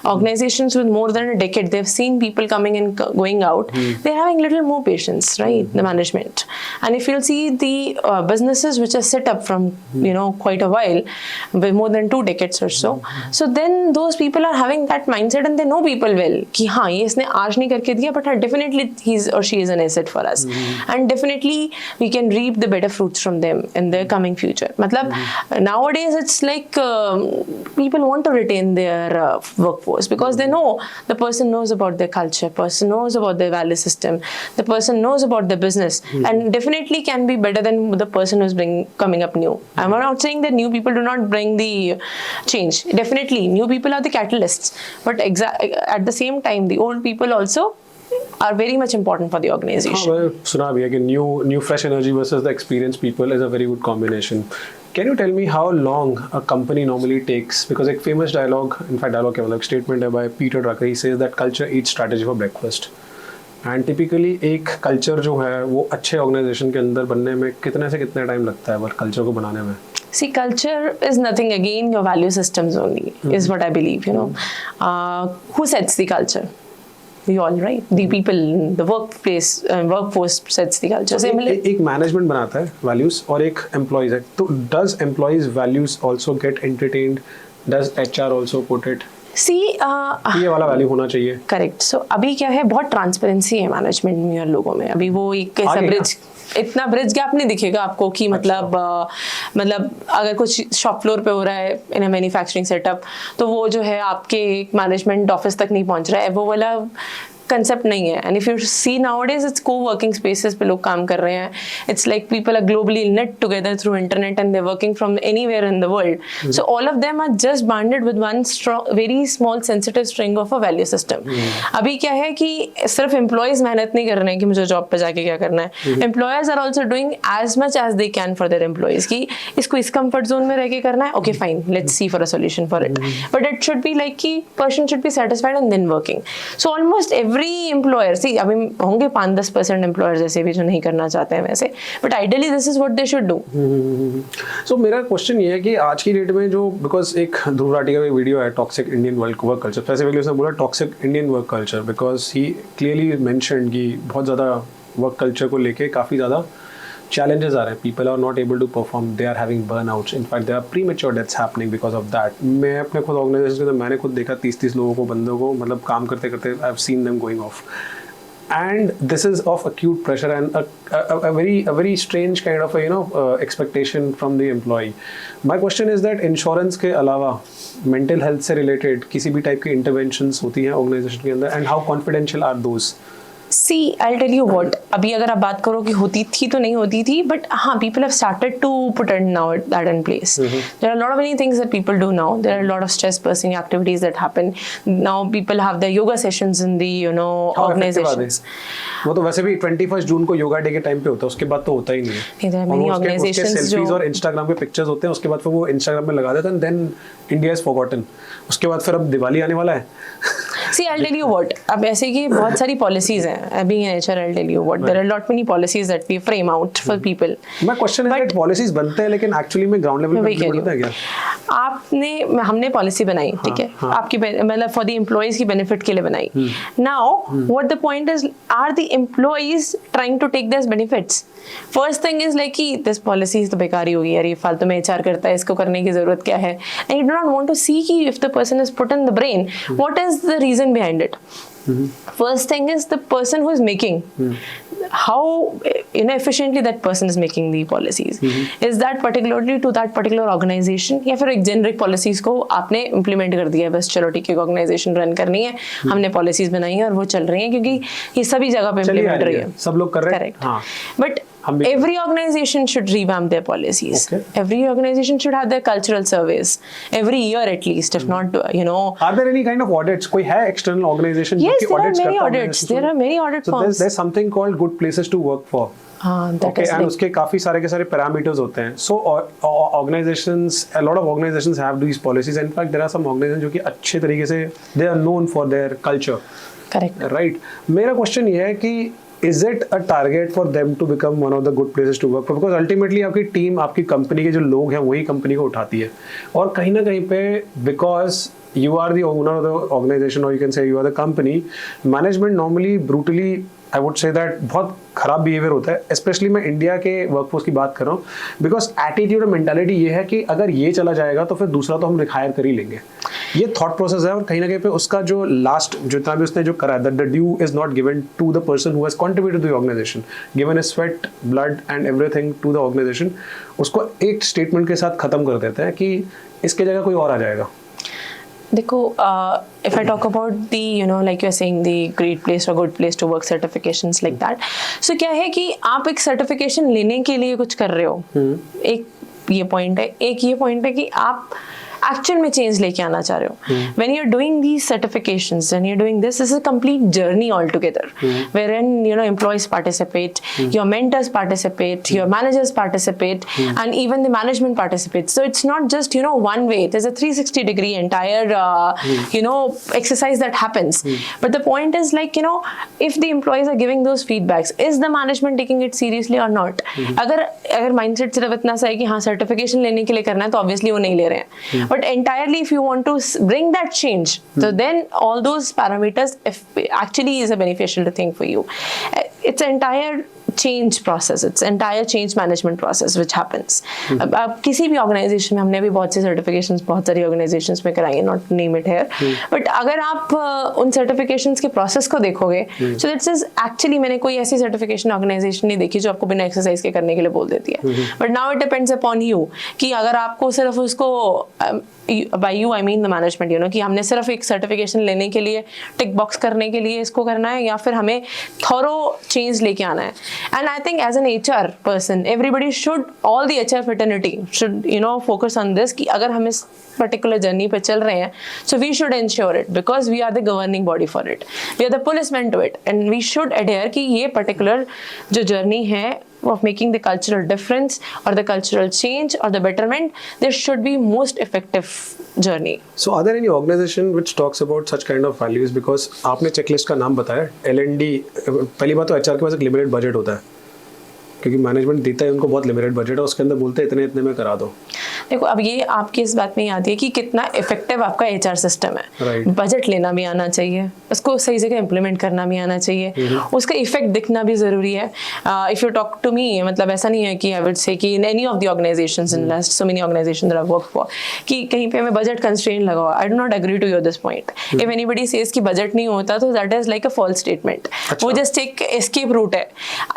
organizations with more than a decade. They've seen people coming and going out. They're having little more patience, right? The management. And if you'll see the businesses which are set up from quite a while, with more than 2 decades or so, so then those people are having that mindset and they know people well कि हाँ ये इसने आज नहीं करके दिया, but definitely he's or she is an asset for us, and definitely we can reap the better fruits from them in the coming future. मतलब nowadays it's like people want to retain their workforce because they know the person knows about their culture, person knows about their value system, the person knows about the business, and definitely can be better than the person who's coming up new. I'm not saying that new people do not bring the change. Definitely new people are the catalysts, but at the same time the old people also are very much important for the organization. हाँ, मैं सुना भी है कि new fresh energy versus the experienced people is a very good combination. Can you tell me how long a company normally takes? Because एक famous dialogue, in fact dialogue क्या मतलब statement है by Peter Drucker. He says that culture eats strategy for breakfast. And typically एक culture जो है वो अच्छे organization के अंदर बनने में कितने से कितने time लगता है वर्क culture को बनाने में? See, culture is nothing again your value systems only is what I believe. Who sets the culture? We all, right? The people, the workforce sets the culture. एक management बनाता है values और एक employees है. तो does employees values also get entertained? Does HR also put it? See, ये वाला value होना चाहिए. करेक्ट. सो अभी क्या है, बहुत ट्रांसपेरेंसी है मैनेजमेंट में और लोगों में. अभी वो एक कैसा ब्रिज, इतना ब्रिज गैप नहीं दिखेगा आपको कि मतलब अगर कुछ शॉप फ्लोर पे हो रहा है इन मैन्युफैक्चरिंग सेटअप तो वो जो है आपके मैनेजमेंट ऑफिस तक नहीं पहुंच रहा है, वो वाला कंसेप्ट नहीं है. And if you see nowadays it's co-working spaces पे लोग काम कर रहे हैं. It's like people are globally net together through internet and they are working from anywhere in the world. So all of them are just bounded with one very small sensitive string of a value system. अभी क्या है कि सिर्फ employees मेहनत नहीं कर रहे हैं कि मुझे जॉब पे जाके क्या करना है. Employers are also doing as much as they can for their employees कि इसको इस कंफर्ट जोन में रह के करना है. Okay fine, let's see for a solution for it. But it should be like कि person should be satisfied and then working. So almost every employer, see अभी होंगे 5-10% एम्प्लॉयर्स ऐसे भी जो नहीं करना चाहते हैं वैसे, but ideally this is what they should do. So मेरा क्वेश्चन ये है कि आज की डेट में जो, बिकॉज एक ध्रुव राठी का एक वीडियो है toxic Indian work culture, specifically उसने बोला toxic Indian work culture because he clearly mentioned कि बहुत ज़्यादा वर्क कल्चर को लेके काफ़ी ज़्यादा challenges are, people are not able to perform, they are having burnouts, in fact there are premature deaths happening because of that. मैं अपने खुद ऑर्गेनाइजेशन के अंदर मैंने खुद देखा 30 लोगों को, बंदों को, मतलब काम करते करते I've seen them going off, and this is of acute pressure and a very strange kind of a expectation from the employee. My question is that insurance के अलावा mental health से related किसी भी टाइप की interventions होती हैं organisation के अंदर, and how confidential are those? See, I'll tell you what. अभी अगर आप बात करो कि होती थी तो नहीं होती थी, but हाँ, people have started to put it now that in place. There are a lot of many things that people do now. There are a lot of stress busting activities that happen. Now people have their yoga sessions in the organizations. वो तो वैसे भी 21 जून को yoga day के time पे होता है, उसके बाद तो होता ही नहीं है. There are many organizations जो सेल्फीज और इंस्टाग्राम पे पिक्चर्स होते हैं, उसके बाद फिर वो इंस्टाग्राम में लगा देते हैं, देन इंडिया इज फॉरगॉटन. उसके बाद फिर अब दिवाली आने वाला है. See, I'll tell you what. अब ऐसे की बहुत सारी policies हैं. Being an HR, I'll tell you what. There are a lot many policies that we frame out for people. My question is that policies बनते हैं लेकिन actually में ground level पे implement होता है क्या? हमने policy बनाई, ठीक है? आपकी मतलब for the employees की benefit के लिए बनाई. Now, what the point is, are the employees trying to take these benefits? First thing is like कि this policy तो बेकार ही होगी यार, ये फालतू में HR करता है, इसको करने की जरूरत क्या है? And you do not want to see कि if the person is put in the brain, what is the reason behind it? First thing is the person who is making, how efficiently that person is making the policies. Is that particularly to that particular organization, या फिर एक generic policies को आपने implement कर दिया है, बस चलो ठीक है organization run करनी है, हमने policies बनाई है और वो चल रही हैं क्योंकि ये सभी जगह पे implement रही है, सब लोग कर रहे हैं. हाँ. But every organization should revamp their policies. Okay. Every organization should have their cultural surveys every year at least, if not, Are there any kind of audits? कोई है external organization? Yes, there are many audits. There are many audit firms. There's something called Good Places to Work for. that Okay, is and like, उसके काफी सारे के सारे parameters होते हैं. So organizations, a lot of organizations have these policies. In fact, there are some organizations जो कि अच्छे तरीके से they are known for their culture. correct. Right. मेरा क्वेश्चन ये है कि is it a target for them to become one of the good places to work for? Because ultimately आपकी टीम, आपकी कंपनी के जो लोग हैं वही कंपनी को उठाती है, और कहीं ना कहीं पे because you are the owner of the organization, or you can say you are the company, management normally brutally, I would say that बहुत खराब बिहेवियर होता है. स्पेशली मैं इंडिया के वर्कफोर्स की बात कर रहा हूँ, बिकॉज एटीट्यूड और मेंटालिटी ये है कि अगर ये चला जाएगा तो फिर दूसरा तो हम रिहायर कर ही लेंगे. ये थॉट प्रोसेस है, और कहीं ना कहीं पे उसका जो लास्ट जितना भी उसने जो करा है, the due is not given to the person who has contributed to the organisation, given his sweat, blood and everything to the organisation. उसको एक स्टेटमेंट के साथ खत्म कर देते हैं कि इसके जगह कोई और आ जाएगा. देखो, if I talk about the, you know, like you're saying, the great place or good place to work certifications like that, so क्या है कि आप एक सर्टिफिकेशन लेने के लिए कुछ कर रहे हो, एक ये पॉइंट है. एक ये पॉइंट है कि आप एक्चुअल में चेंज लेके आना चाह रहे हो. When you are doing these certifications, when you are doing this is a complete journey all together, wherein, you know, employees participate, your mentors participate, your managers participate, and even the management participates. So it's not just, you know, one way. There's a 360 degree entire you know, exercise that happens. But the point is, like, you know, if the employees are giving those feedbacks, is the management taking it seriously or not? अगर mindset सिर्फ इतना सा है कि हाँ certification लेने के लिए करना है, तो obviously वो नहीं ले रहे हैं. But entirely, if you want to bring that change, so then all those parameters actually is a beneficial thing for you. It's an entire change process, it's entire change management process which happens. अब किसी भी organisation में, हमने भी बहुत से certifications बहुत सारी ऑर्गेनाइजेशंस में कराएंगे, not name it here, but अगर आप उन सर्टिफिकेशंस के प्रोसेस को देखोगे, सो दैट्स इज एक्चुअली, मैंने कोई ऐसी सर्टिफिकेशन ऑर्गेनाइजेशन नहीं देखी जो आपको बिना एक्सरसाइज के करने के लिए बोल देती है. But now it depends upon you कि अगर आपको सिर्फ उसको, by you I mean the management, you know, कि हमने सिर्फ एक सर्टिफिकेशन लेने के लिए, टिक बॉक्स करने के लिए इसको करना है, या फिर हमें थॉरो चेंज लेके आना है. And I think as an HR person, everybody should, all the HR fraternity should, you know, focus on this कि अगर हम इस particular journey पे चल रहे हैं, so we should ensure it, because we are the governing body for it. We are the policemen to it, and we should adhere कि ये particular जो journey है of making the cultural difference or the cultural change or the betterment, there should be most effective journey. So are there any organization which talks about such kind of values? Because आपने checklist का नाम बताया, L&D, पहली बात तो HR के पास एक limited budget होता है, क्योंकि मैनेजमेंट देता है उनको बहुत लिमिटेड बजट है, उसके अंदर बोलते हैं इतने इतने में करा दो. देखो, अब ये आपकी इस बात में आती है कि कितना इफेक्टिव आपका HR सिस्टम है. Right. बजट लेना भी आना चाहिए, उसको सही जगह इम्प्लीमेंट करना भी आना चाहिए, उसका इफेक्ट दिखना भी जरूरी है. If you talk to me, मतलब ऐसा नहीं है कि आई वुड से कि in any of the organisations, in last so many organisations that I work for, कि कहीं पे हमें बजट कंस्ट्रेंट लगा हुआ. I do not agree to your this point. If anybody says कि बजट नहीं होता, तो that is like a false statement. वो जस्ट एक एस्केप रूट है.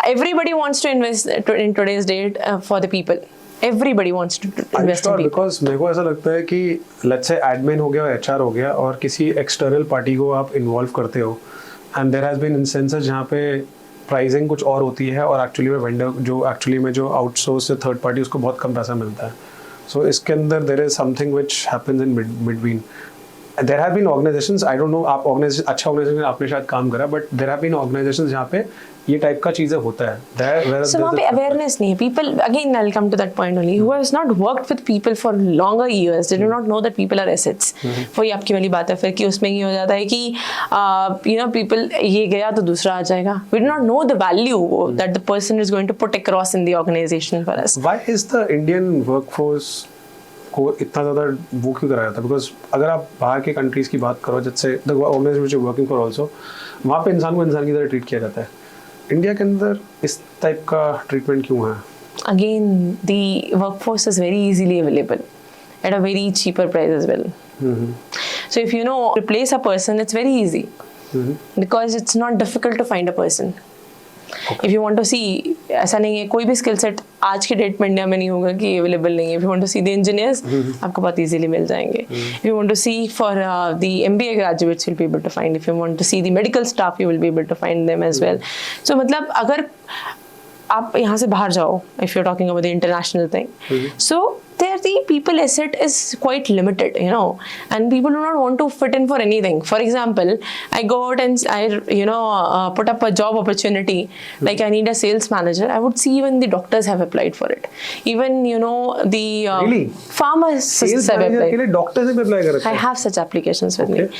Everybody wants to invest in today's date for the people. Everybody wants to invest in people. Because मेरे को ऐसा लगता है कि let's say admin हो गया और HR हो गया, और किसी एक्सटर्नल पार्टी को आप इन्वॉल्व करते हो, and there has been instances जहाँ पे प्राइसिंग कुछ और होती है, और एक्चुअली में वेंडर जो एक्चुअली में जो आउटसोर्स या थर्ड पार्टी, उसको बहुत कम पैसा मिलता है. सो इसके अंदर there is something which happens in between. There have been organisations, I don't know आप ऑर्गेनाइजेशन, अच्छा ऑर्गेनाइजेशन आपने शायद काम करा, but there have been organisations जहाँ पे ये टाइप का चीजें होता है. So वहाँ पे अवेयरनेस नहीं है. People, again I'll come to that point only, who has not worked with people for longer years, they do not know that people are assets. वही आपकी वाली बात है फिर कि उसमें ये हो जाता है कि you know, people, ये गया तो दूसरा आ जाएगा. We do not know the value that the person is going to put across in the organization for us. Why is the Indian workforce को इतना ज़्यादा वो क्यों कराया जाता है? बिकॉज अगर आप बाहर के कंट्रीज़ की बात करो, जैसे the organisation which you working for also, वहाँ पे इंसान को इंसान की तरह ट्रीट किया जाता है. इंडिया के अंदर इस टाइप का ट्रीटमेंट क्यों है? Again, the workforce is very easily available at a very cheaper price as well. So if you know replace a person, it's very easy because it's not difficult to find a person. If you want to see, ऐसा नहीं है कोई भी skill set आज के date में India में नहीं होगा कि अवेलेबल नहीं है. If you want to see the engineers, आपको बहुत easily मिल जाएंगे. If you want to see for the MBA graduates, you'll be able to find. If you want to see the medical staff, you will be able to find them as well. So मतलब अगर आप यहाँ से बाहर जाओ, if you're talking about the international thing, so there there the people asset is quite limited, you know, and people do not want to fit in for anything. For example, I go out and I put up a job opportunity, like I need a sales manager. I would see even the doctors have applied for it, even the Really? pharmacists sales have manager applied. के लिए doctor से भी apply कर रखा I है? have such applications with me. Okay.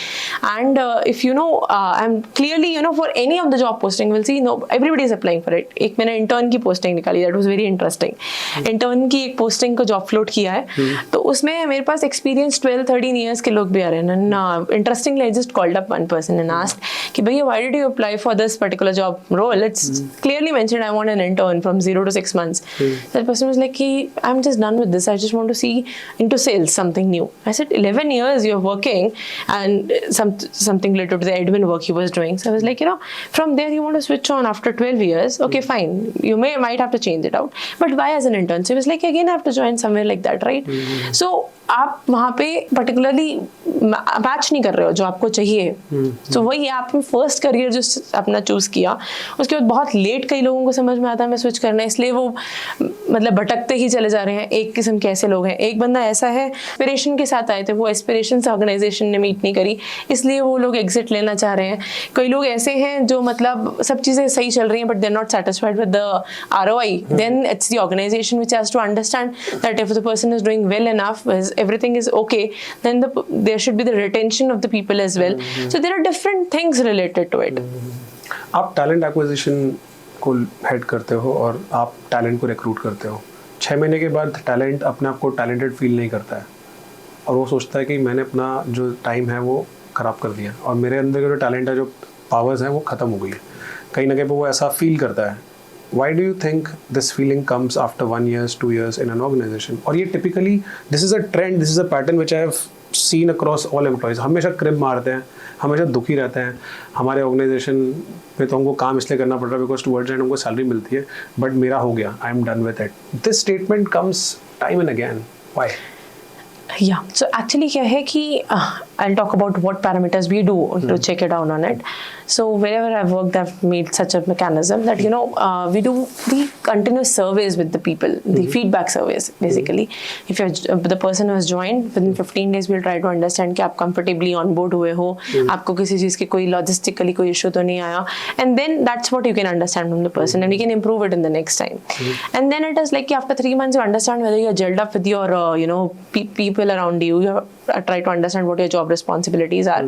And if I'm clearly, for any of the job posting, we'll see, everybody is applying for it. एक मैंने intern की posting निकाली, that was very interesting. Intern की एक posting को job float किया है, तो उसमें मेरे पास experience 12-13 years के लोग भी आ रहे हैं. And interestingly, I just called up one person and asked कि भैया, why did you apply for this particular job role? It's clearly mentioned I want an intern from 0 to 6 months. That person was like, I'm just done with this. I just want to see into sales, something new. I said, 11 years you're working and something related to the admin work he was doing. So I was like, from there you want to switch on after 12 years. Okay, fine. You might have to change it out. But why as an intern? So he was like, again, I have to join somewhere like that, right? So आप वहाँ पे particularly match नहीं कर रहे हो जो आपको चाहिए. तो वही आपने फर्स्ट करियर जो अपना चूज किया, उसके बाद बहुत लेट कई लोगों को समझ में आता है मैं स्विच करना है, इसलिए वो मतलब भटकते ही चले जा रहे हैं. एक किस्म के ऐसे लोग हैं. एक बंदा ऐसा है, एस्पिरेशन के साथ आए थे, वो एस्पिरेशन से ऑर्गेनाइजेशन ने मीट नहीं करी, इसलिए वो लोग एग्जिट लेना चाह रहे हैं. कई लोग ऐसे हैं जो मतलब सब चीज़ें सही चल रही हैं but they are not satisfied with the ROI. Then it's the organisation which has to understand that if the person is doing well enough, everything is okay, then there should be the retention of the people as well. So there are different things related to it. आप talent acquisition को head करते हो और आप talent को recruit करते हो. 6 महीने के बाद टैलेंट अपने आप को टैलेंटेड फील नहीं करता है और वो सोचता है कि मैंने अपना जो टाइम है वो ख़राब कर दिया और मेरे अंदर का जो टैलेंट है, जो पावर्स हैं, वो ख़त्म हो गई है. कहीं ना कहीं वो ऐसा फील करता है. Why do you think this feeling comes after 1 year, 2 years in an organization? और ये typically, this is a trend, this is a pattern which I have seen across all employees. हमेशा क्रिब मारते हैं, हमेशा दुखी रहते हैं. हमारे ऑर्गेनाइजेशन में तो हमको काम इसलिए करना पड़ रहा है बिकॉज टुवर्ड्स एंड हमको सैलरी मिलती है, बट मेरा हो गया, I am done with it. This statement comes time and again. Why? Yeah, so actually क्या है कि I'll talk about what parameters we do to check it down on it. So wherever I've worked, I've made such a mechanism that we do the continuous surveys with the people, the feedback surveys basically. If the person who has joined, within 15 days we'll try to understand कि आप comfortably on board हुए हो, आपको किसी चीज़ की कोई logistically कोई issue तो नहीं आया, and then that's what you can understand from the person and you can improve it in the next time. And then it is like after 3 months you understand whether you're gelled up with your people around you. You try to understand what your job responsibilities are.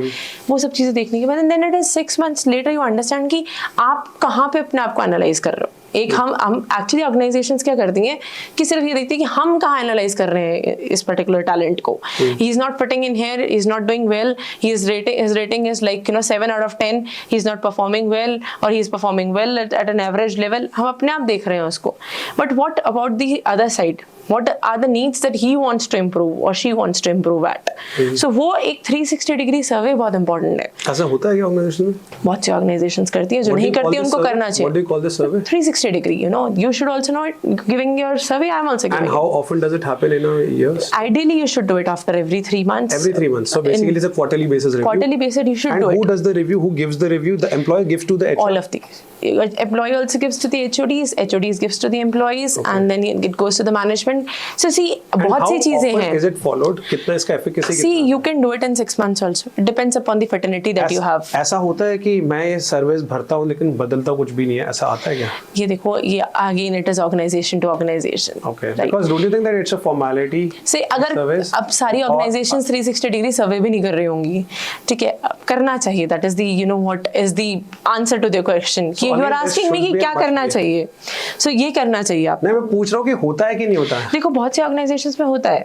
वो सब चीज़ें देखने के बाद and then it is 6 months later you understand कि आप कहाँ पे अपने आप को एनालाइज कर रहे हो. एक हम एक्चुअली ऑर्गेनाइजेशंस क्या करती हैं कि सिर्फ ये देखती है कि हम कहाँ एनालाइज कर रहे हैं इस पर्टिकुलर टैलेंट को. He is not fitting in here, he is not doing well, his rating is like 7 out of 10, he is not performing well और he is performing well at an average level. हम अपने आप देख रहे हैं उसको. But what about the other side, what are the needs that he wants to improve or she wants to improve at. So वो एक 360 डिग्री सर्वे बहुत इंपॉर्टेंट है. ऐसा होता है क्या ऑर्गेनाइजेशन में? बहुत सी ऑर्गेनाइजेशंस करती है, जो नहीं करती उनको करना चाहिए. What do you call this survey? 360 degree, you should also know it. Giving your survey, I'm also giving. And how often does it happen in a year? Ideally you should do it after every 3 months. Every 3 months. So basically it's a quarterly basis review. Quarterly basis you should and do it. who does the review? Who gives the review? The employer gives to the HR? All of these. Employee also gives to the HODs gives to the employees, and then it goes to the management. So see, बहुत सी चीजें हैं. Is it followed? कितना इसका efficacy? See, you can do it in 6 months also. It depends upon the fraternity that you have. ऐसा होता है कि मैं ये सर्विस भरता हूँ लेकिन बदलता कुछ भी नहीं है, ऐसा आता है क्या? ये देखो, ये again it is organization to organization. Okay. Right? Because don't you think that it's a formality? See, अगर अब सारी organizations 360 degree survey भी नहीं कर रही होंगी, ठीक है, करना चाहिए. That is the what is the answer to the question. कि you are asking me कि क्या करना चाहिए. So ये करना चाहिए आप. नहीं, मैं पूछ रहा हूँ कि होता है कि नहीं होता है. देखो, बहुत से ऑर्गेनाइजेशंस में होता है.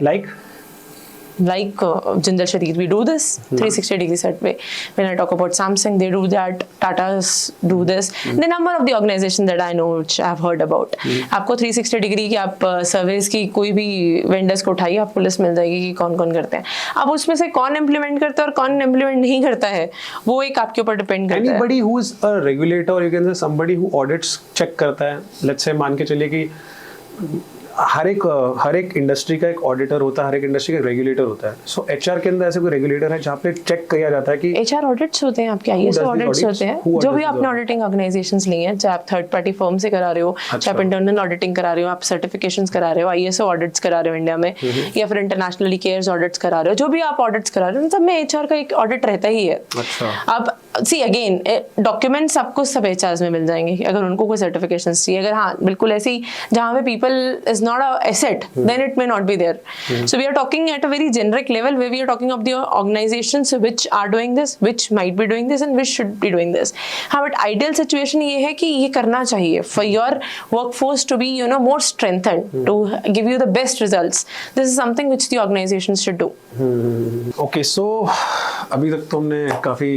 Like Jindal Shareed, we do this 360 degree survey. When I talk about Samsung, they do that. Tata's do this. The number of the organizations that I know, which I have heard about. आपको 360 degree की आप सर्वेस की कोई भी vendors को उठाइए, आपको list मिल जाएगी कि कौन कौन करते हैं. अब उसमें से कौन इम्प्लीमेंट करता है और कौन इम्प्लीमेंट नहीं करता है, वो एक आपके ऊपर डिपेंड करता है. Anybody who is a regulator, or you can say somebody who audits, check करता है. Let's say मान के चलिए कि हर एक इंडस्ट्री का एक ऑडिटर होता है, हर एक इंडस्ट्री का रेगुलेटर होता है. सो एचआर के अंदर ऐसे कोई रेगुलेटर है जहाँ पे चेक किया जाता है कि एचआर ऑडिट्स होते हैं आपके, आईएसओ ऑडिट्स होते हैं, जो भी आपने ऑडिटिंग ऑर्गेनाइजेशंस ली हैं, चाहे आप थर्ड पार्टी फर्म से करा रहे हो, चाहे आप इंटरनल ऑडिटिंग करा रहे हो, आप सर्टिफिकेशंस करा रहे हो, आईएसओ ऑडिट्स करा रहे हो इंडिया में, या फिर इंटरनेशनली केयर्स ऑडिट्स करा रहे हो, जो भी आप ऑडिट्स करा रहे हो, सब में एचआर का एक ऑडिट रहता ही है. अब सी अगेन डॉक्यूमेंट्स आपको सब एचआर में मिल जाएंगे अगर उनको कोई सर्टिफिकेशंस चाहिए. अगर हाँ बिल्कुल ऐसी जहाँ पे people is not a asset, then it may not be there. So we are talking at a very generic level where we are talking of the organizations which are doing this, which might be doing this and which should be doing this. हाँ, but ideal situation ये है कि ये करना चाहिए for your workforce to be more strengthened to give you the best results. This is something which the organizations should do. Okay, so अभी तक तो हमने काफ़ी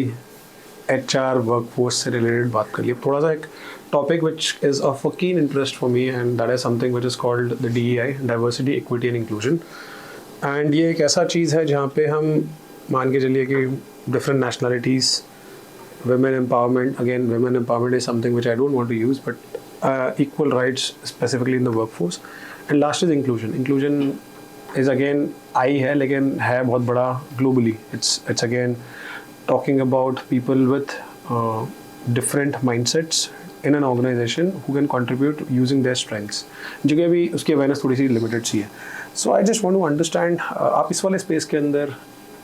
HR workforce से related बात कर ली. अब थोड़ा सा एक topic which is of a keen interest for me, and that is something which is called the DEI, Diversity, Equity and Inclusion. And ये एक ऐसा चीज़ है जहाँ पे हम मान के चलिए कि different nationalities, women empowerment, again women empowerment is something which I don't want to use, but equal rights specifically in the workforce. And last is inclusion is again आई है लेकिन है बहुत बड़ा globally. It's again talking about people with different mindsets in an organization who can contribute using their strengths, जो कि अभी उसकी awareness थोड़ी सी लिमिटेड सी है. So I just want to understand आप इस वाले स्पेस के अंदर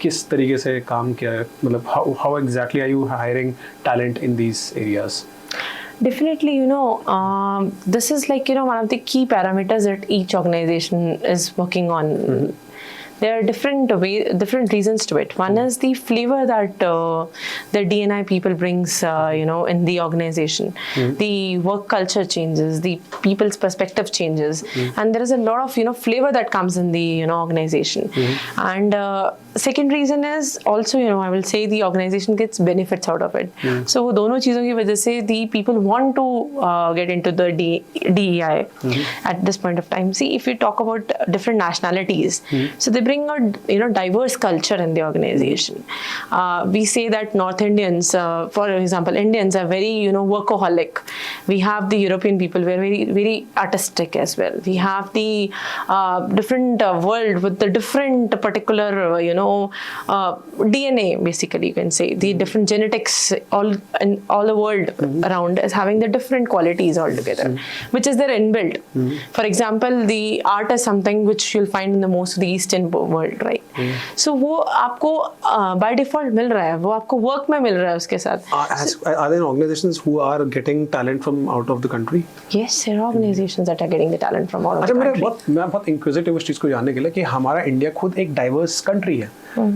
किस तरीके से काम किया है, मतलब how exactly are you hiring talent in these areas? Definitely, this is like, one of the key parameters that each organization is working on. There are different reasons to it. One is the flavor that the D&I people brings, in the organization. The work culture changes, the people's perspective changes, and there is a lot of flavor that comes in the organization. And second reason is also, I will say the organization gets benefits out of it. So वो दोनों चीज़ों की वजह से the people want to get into the DEI at this point of time. See, if we talk about different nationalities, so they bring a diverse culture in the organization. We say that North Indians, for example, Indians are very workaholic. We have the European people who are very very artistic as well. We have the different world with the different particular DNA, basically you can say the different genetics all the world around is having the different qualities altogether, which is their inbuilt. For example, the art is something which you'll find in the most of the Eastern world, right? So वो आपको by default मिल रहा है, वो आपको work में मिल रहा है उसके साथ. Are there organizations who are getting talent from out of the country? Yes, there are organizations that are getting the talent from out of the country. मैं बहुत inquisitive इस चीज़ को जानने के लिए कि हमारा इंडिया खुद एक diverse country है.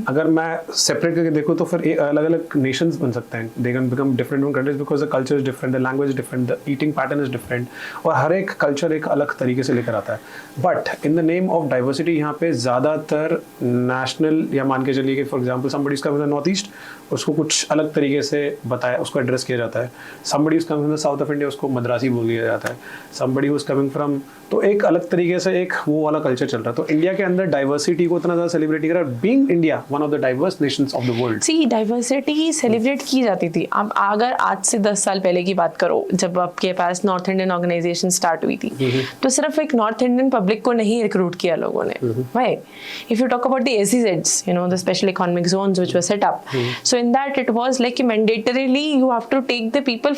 अगर मैं सेपरेट करके देखूँ तो फिर अलग अलग नेशंस बन सकते हैं. They can become different countries because the culture is different, the language is different, the eating pattern is different, और हर एक कल्चर एक अलग तरीके से लेकर आता है. But in the name of diversity यहाँ पे ज़्यादातर नेशनल, या मान के चलिए कि for example somebody is coming from north east, उसको कुछ अलग तरीके से बताया, उसको एड्रेस किया जाता है. Somebody is coming from south of India, उसको मद्रासी बोल दिया जाता है. समबडी वाज कमिंग फ्रॉम, तो एक अलग तरीके से एक वो वाला कल्चर चल रहा है. तो इंडिया के अंदर डाइवर्सिटी को इतना ज़्यादा सेलिब्रेट करा, being India one of the diverse nations of the world. See diversity celebrate की जाती थी. अब अगर आज से 10 साल पहले की बात करो, जब आपके पास नॉर्थ इंडियन ऑर्गेनाइजेशन स्टार्ट हुई थी, तो सिर्फ एक नॉर्थ इंडियन पब्लिक को नहीं रिक्रूट किया लोगों ने. Why? If you talk about the SEZs, the special economic zones which were set up, so in that it was like mandatorily you have to take the people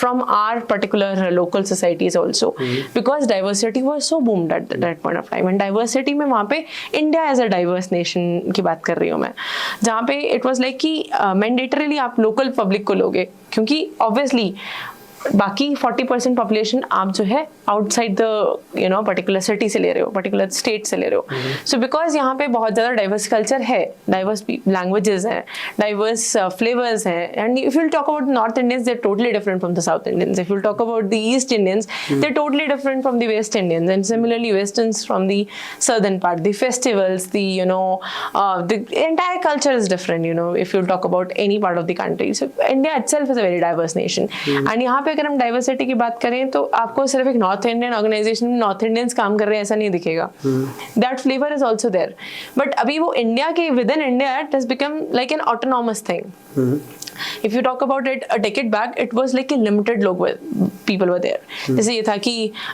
from our particular local societies also, because diversity was so boomed at that point of time. And diversity में वहाँ पे India as a diverse nation की बात कर रही हूँ मैं, जहाँ पे it was like कि mandatorily आप local public को लोगे, क्योंकि obviously बाकी 40% पॉपुलेशन आप जो है आउटसाइड द पर्टिकुलर सिटी से ले रहे हो, पर्टिकुलर स्टेट से ले रहे हो. सो बिकॉज यहाँ पे बहुत ज़्यादा डाइवर्स कल्चर है, डाइवर्स लैंग्वेजेस हैं, डाइवर्स फ्लेवर्स हैं. And if you talk about north Indians, they totally different from the south Indians. If you talk about the east Indians, they totally different from the west Indians, and similarly westerns from the southern part. The festivals, the entire culture is different, if you talk about any part of the country. So India itself is a very diverse nation. And यहाँ पे अगर हम diversity की बात करें तो आपको सिर्फ एक नॉर्थ इंडियन ऑर्गेनाइजेशन में नॉर्थ इंडियंस काम कर रहे हैं ऐसा नहीं दिखेगा. That flavour is also there. But अभी वो इंडिया के within India it has become like an autonomous thing. If you talk about it a decade back, it was like a limited लोग people were there. जैसे ये था कि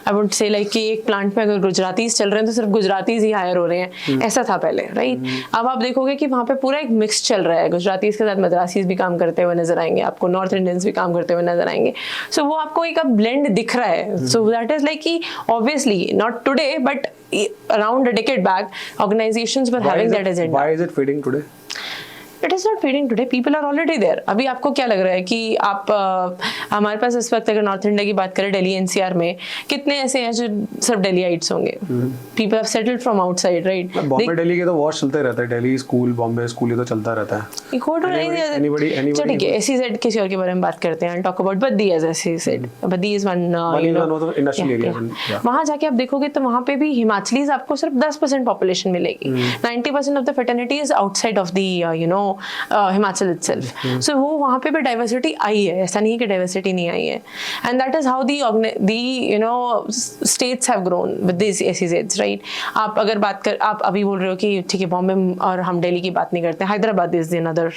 I would say like कि एक plant में अगर Gujaratis चल रहे हैं तो सिर्फ गुजरातीज ही हायर हो रहे हैं, ऐसा था पहले, राइट? अब आप देखोगे कि वहाँ पे पूरा एक मिक्स चल रहा है. गुजरातीज के साथ मद्रासीज भी काम करते हुए नजर आएंगे आपको, नॉर्थ इंडियंस भी काम करते हुए नजर आएंगे. सो वो आपको एक ब्लेंड दिख रहा है. सो दैट इज लाइक कि obviously not today but around a decade back organizations were having that agenda. Why is it fading today? It is not fading today. People are already there. अभी आपको क्या लग रहा है कि आप हमारे पास इस वक्त अगर नॉर्थ इंडिया की बात करें, दिल्ली एनसीआर में कितने ऐसे हैं जो सब दिल्लीइट्स होंगे? People have settled from outside, right? Bombay Delhi के तो वॉश चलते रहता है. दिल्ली स्कूल, बॉम्बे स्कूल, ये तो चलता रहता है. चलो ठीक है, SEZ किसी और के बारे में बात करते हैं. Talk about Baddi as SEZ. Baddi is one industrial area. वहाँ जाके आप देखोगे तो वहाँ पे भी हिमाचलीज आपको सिर्फ 10% पॉपुलेशन मिलेगी. 90% of the fertility is outside of the Himachal itself. So वो वहाँ पे भी डाइवर्सिटी आई है, ऐसा नहीं है कि डाइवर्सिटी नहीं आई है. And that is how the states have grown with this SEZs, right? आप अगर बात कर, आप अभी बोल रहे हो कि ठीक है बॉम्बे और हम दिल्ली की बात नहीं करते, Hyderabad is another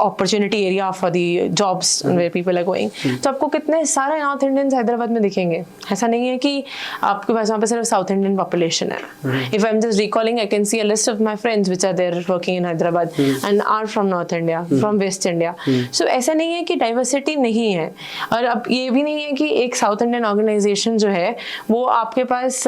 opportunity area for the jobs where people are going. तो आपको कितने सारे नॉर्थ इंडियंस हैदराबाद में दिखेंगे. ऐसा नहीं है कि आपके पास वहाँ पे सिर्फ साउथ इंडियन पॉपुलेशन है. If I am just recalling, I can see a list of my friends which are there working in Hyderabad and are from North India, from West India. So ऐसा नहीं है कि diversity नहीं है. और अब ये भी नहीं है कि एक साउथ इंडियन ऑर्गेनाइजेशन जो है वो आपके पास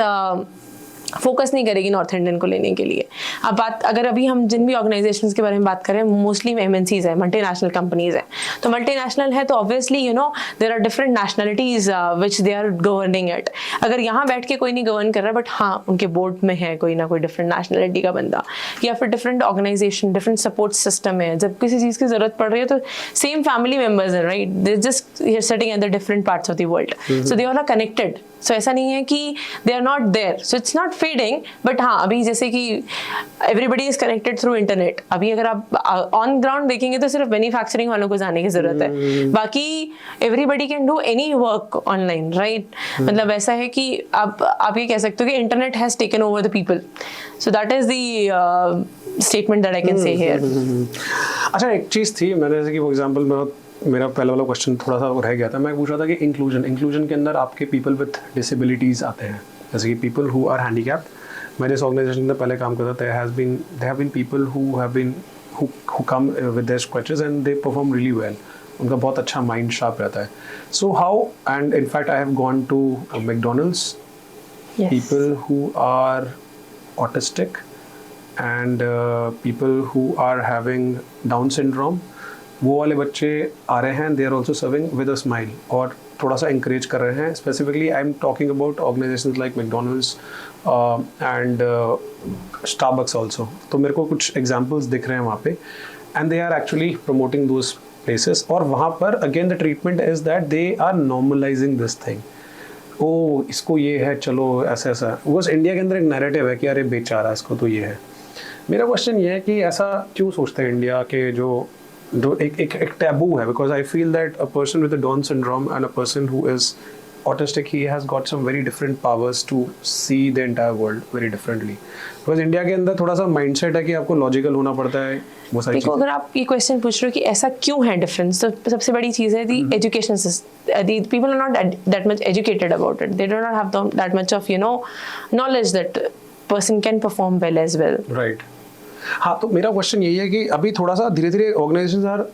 फोकस नहीं करेगी नॉर्थ इंडियन को लेने के लिए. अब बात अगर अभी हम जिन भी ऑर्गेनाइजेशंस के बारे में बात करें, मोस्टली MNCs है, मल्टीनेशनल कंपनीज है. तो मल्टीनेशनल है तो obviously there are different nationalities which they are governing it. अगर यहाँ बैठ के कोई नहीं गवर्न कर रहा बट हाँ उनके बोर्ड में है कोई ना कोई डिफरेंट नेशनलिटी का बंदा, या फिर different organisation, different support system है. जब किसी चीज़ की जरूरत पड़ रही है तो सेम फैमिली मेंबर्स हैं, right? They just sitting at the different parts of the world, so they all are connected. So ऐसा नहीं है कि they are not there. So it's not fading. But हाँ अभी जैसे कि everybody is connected through internet. अभी अगर आप ऑन ग्राउंड देखेंगे तो सिर्फ मैन्युफैक्चरिंग वालों को जाने की जरूरत है. बाकी everybody can do any work online, right? मतलब ऐसा है कि आप ये कह सकते हो कि internet has taken over the people. So that is the statement that I can say here. अच्छा, एक चीज थी, मैंने जैसे कि फॉर एग्जांपल मेरा पहला वाला क्वेश्चन थोड़ा सा रह गया था. मैं पूछ रहा था कि इंक्लूजन के अंदर आपके पीपल विद डिसेबिलिटीज आते हैं, जैसे कि पीपल हु आर हैंडीकैप्ड. मैं जिस ऑर्गेनाइजेशन में पहले काम करता था, there have been people who come with their scratches and they perform really well. उनका बहुत अच्छा माइंड शार्प रहता है. So how, and in fact I have gone to McDonald's, people who are autistic and people who are having Down syndrome, वो वाले बच्चे आ रहे हैं, they are also serving with a smile और थोड़ा सा encourage कर रहे हैं. Specifically I am talking about organizations like McDonald's and Starbucks also. तो मेरे को कुछ examples दिख रहे हैं वहाँ पे, and they are actually promoting those places. और वहाँ पर again the treatment is that they are normalizing this thing. ओ इसको ये है, चलो ऐसा ऐसा. बस इंडिया के अंदर एक नैरेटिव है कि अरे बेचारा इसको तो ये है. मेरा क्वेश्चन ये है कि ऐसा क्यों सोचते हैं इंडिया के जो एक टैबू है. Because I feel that a person with Down syndrome and a person who is autistic, he has got some very different powers to see the entire world very differently. Because India के अंदर थोड़ा सा mindset है कि आपको logical होना पड़ता है. वो सारी चीजें, अगर आप ये क्वेश्चन पूछ रहे हो कि ऐसा क्यों है डिफरेंस, तो सबसे बड़ी चीज़ है the education system. The people are not that much educated about it. They do not have that much of knowledge that person can perform well as well, right? हाँ, तो मेरा क्वेश्चन यही है कि अभी थोड़ा सा धीरे धीरे organisations are,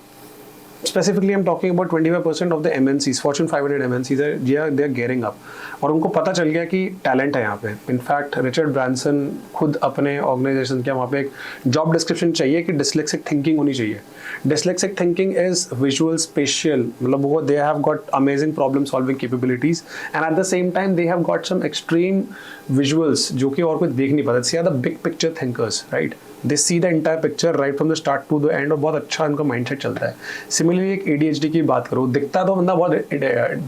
specifically I'm talking about 25% of the MNCs, Fortune 500 MNCs they are gearing up. और उनको पता चल गया कि टैलेंट है यहाँ पे. इनफैक्ट रिचर्ड ब्रांसन खुद अपने ऑर्गेनाइजेशन के वहाँ पे एक जॉब डिस्क्रिप्शन चाहिए कि डिसलेक्सिक थिंकिंग होनी चाहिए. Dyslexic thinking is visual spatial, मतलब वो they have got amazing problem solving capabilities and at the same time they have got some extreme visuals जो कि और कोई देख नहीं पाता. See are the big picture thinkers, right? They see the entire picture right from the start to the end और बहुत अच्छा उनका माइंडसेट चलता है. सिमिलरली एक ADHD की बात करो, दिखता तो बंदा बहुत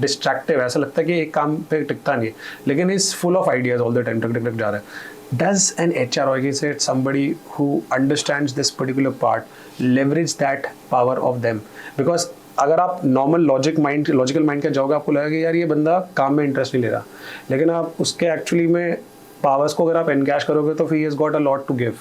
डिस्ट्रैक्टिव है, ऐसा लगता है कि एक काम पे टिकता नहीं, लेकिन is full of ideas all the time, टक टक टक जा रहा है. Does an HR organization, somebody who understands this particular part, leverage that power of them? Because अगर आप नॉर्मल लॉजिकल माइंड के जाओगे, आपको लगेगा कि यार ये बंदा काम में इंटरेस्ट नहीं ले रहा, लेकिन आप उसके एक्चुअली में पावर्स को अगर आप एनकैश करोगे तो फिर ही has got a lot to give.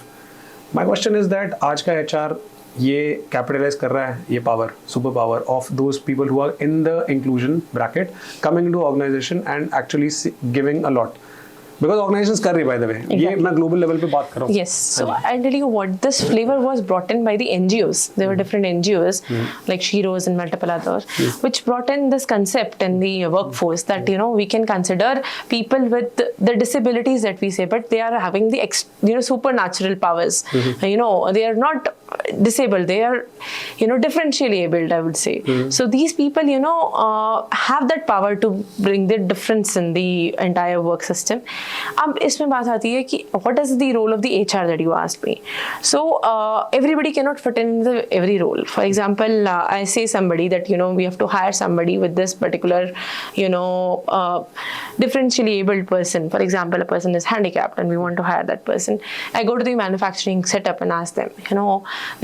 My question is that आज का HR ये कैपिटलाइज कर रहा है ये power, super power of those people who are in the inclusion bracket coming into organisation and actually giving a lot, because organizations कर रही, by the way. ये मैं global level पे बात कर रहा हूँ. Yes. So I'll tell you what, this flavor was brought in by the NGOs. There were different NGOs like Shiro's and multiple others, which brought in this concept in the workforce that, you know, we can consider people with the disabilities that we say, but they are having the supernatural powers. You know, they are not disabled, they are, you know, differentially abled, I would say. So these people, you know, have that power to bring the difference in the entire work system. अब इसमें बात आती है कि what is the role of the HR that you asked me. So everybody cannot fit in every role. For example, I say somebody that, you know, we have to hire somebody with this particular, you know, differentially abled person. For example, a person is handicapped and we want to hire that person. I go to the manufacturing setup and ask them, you know,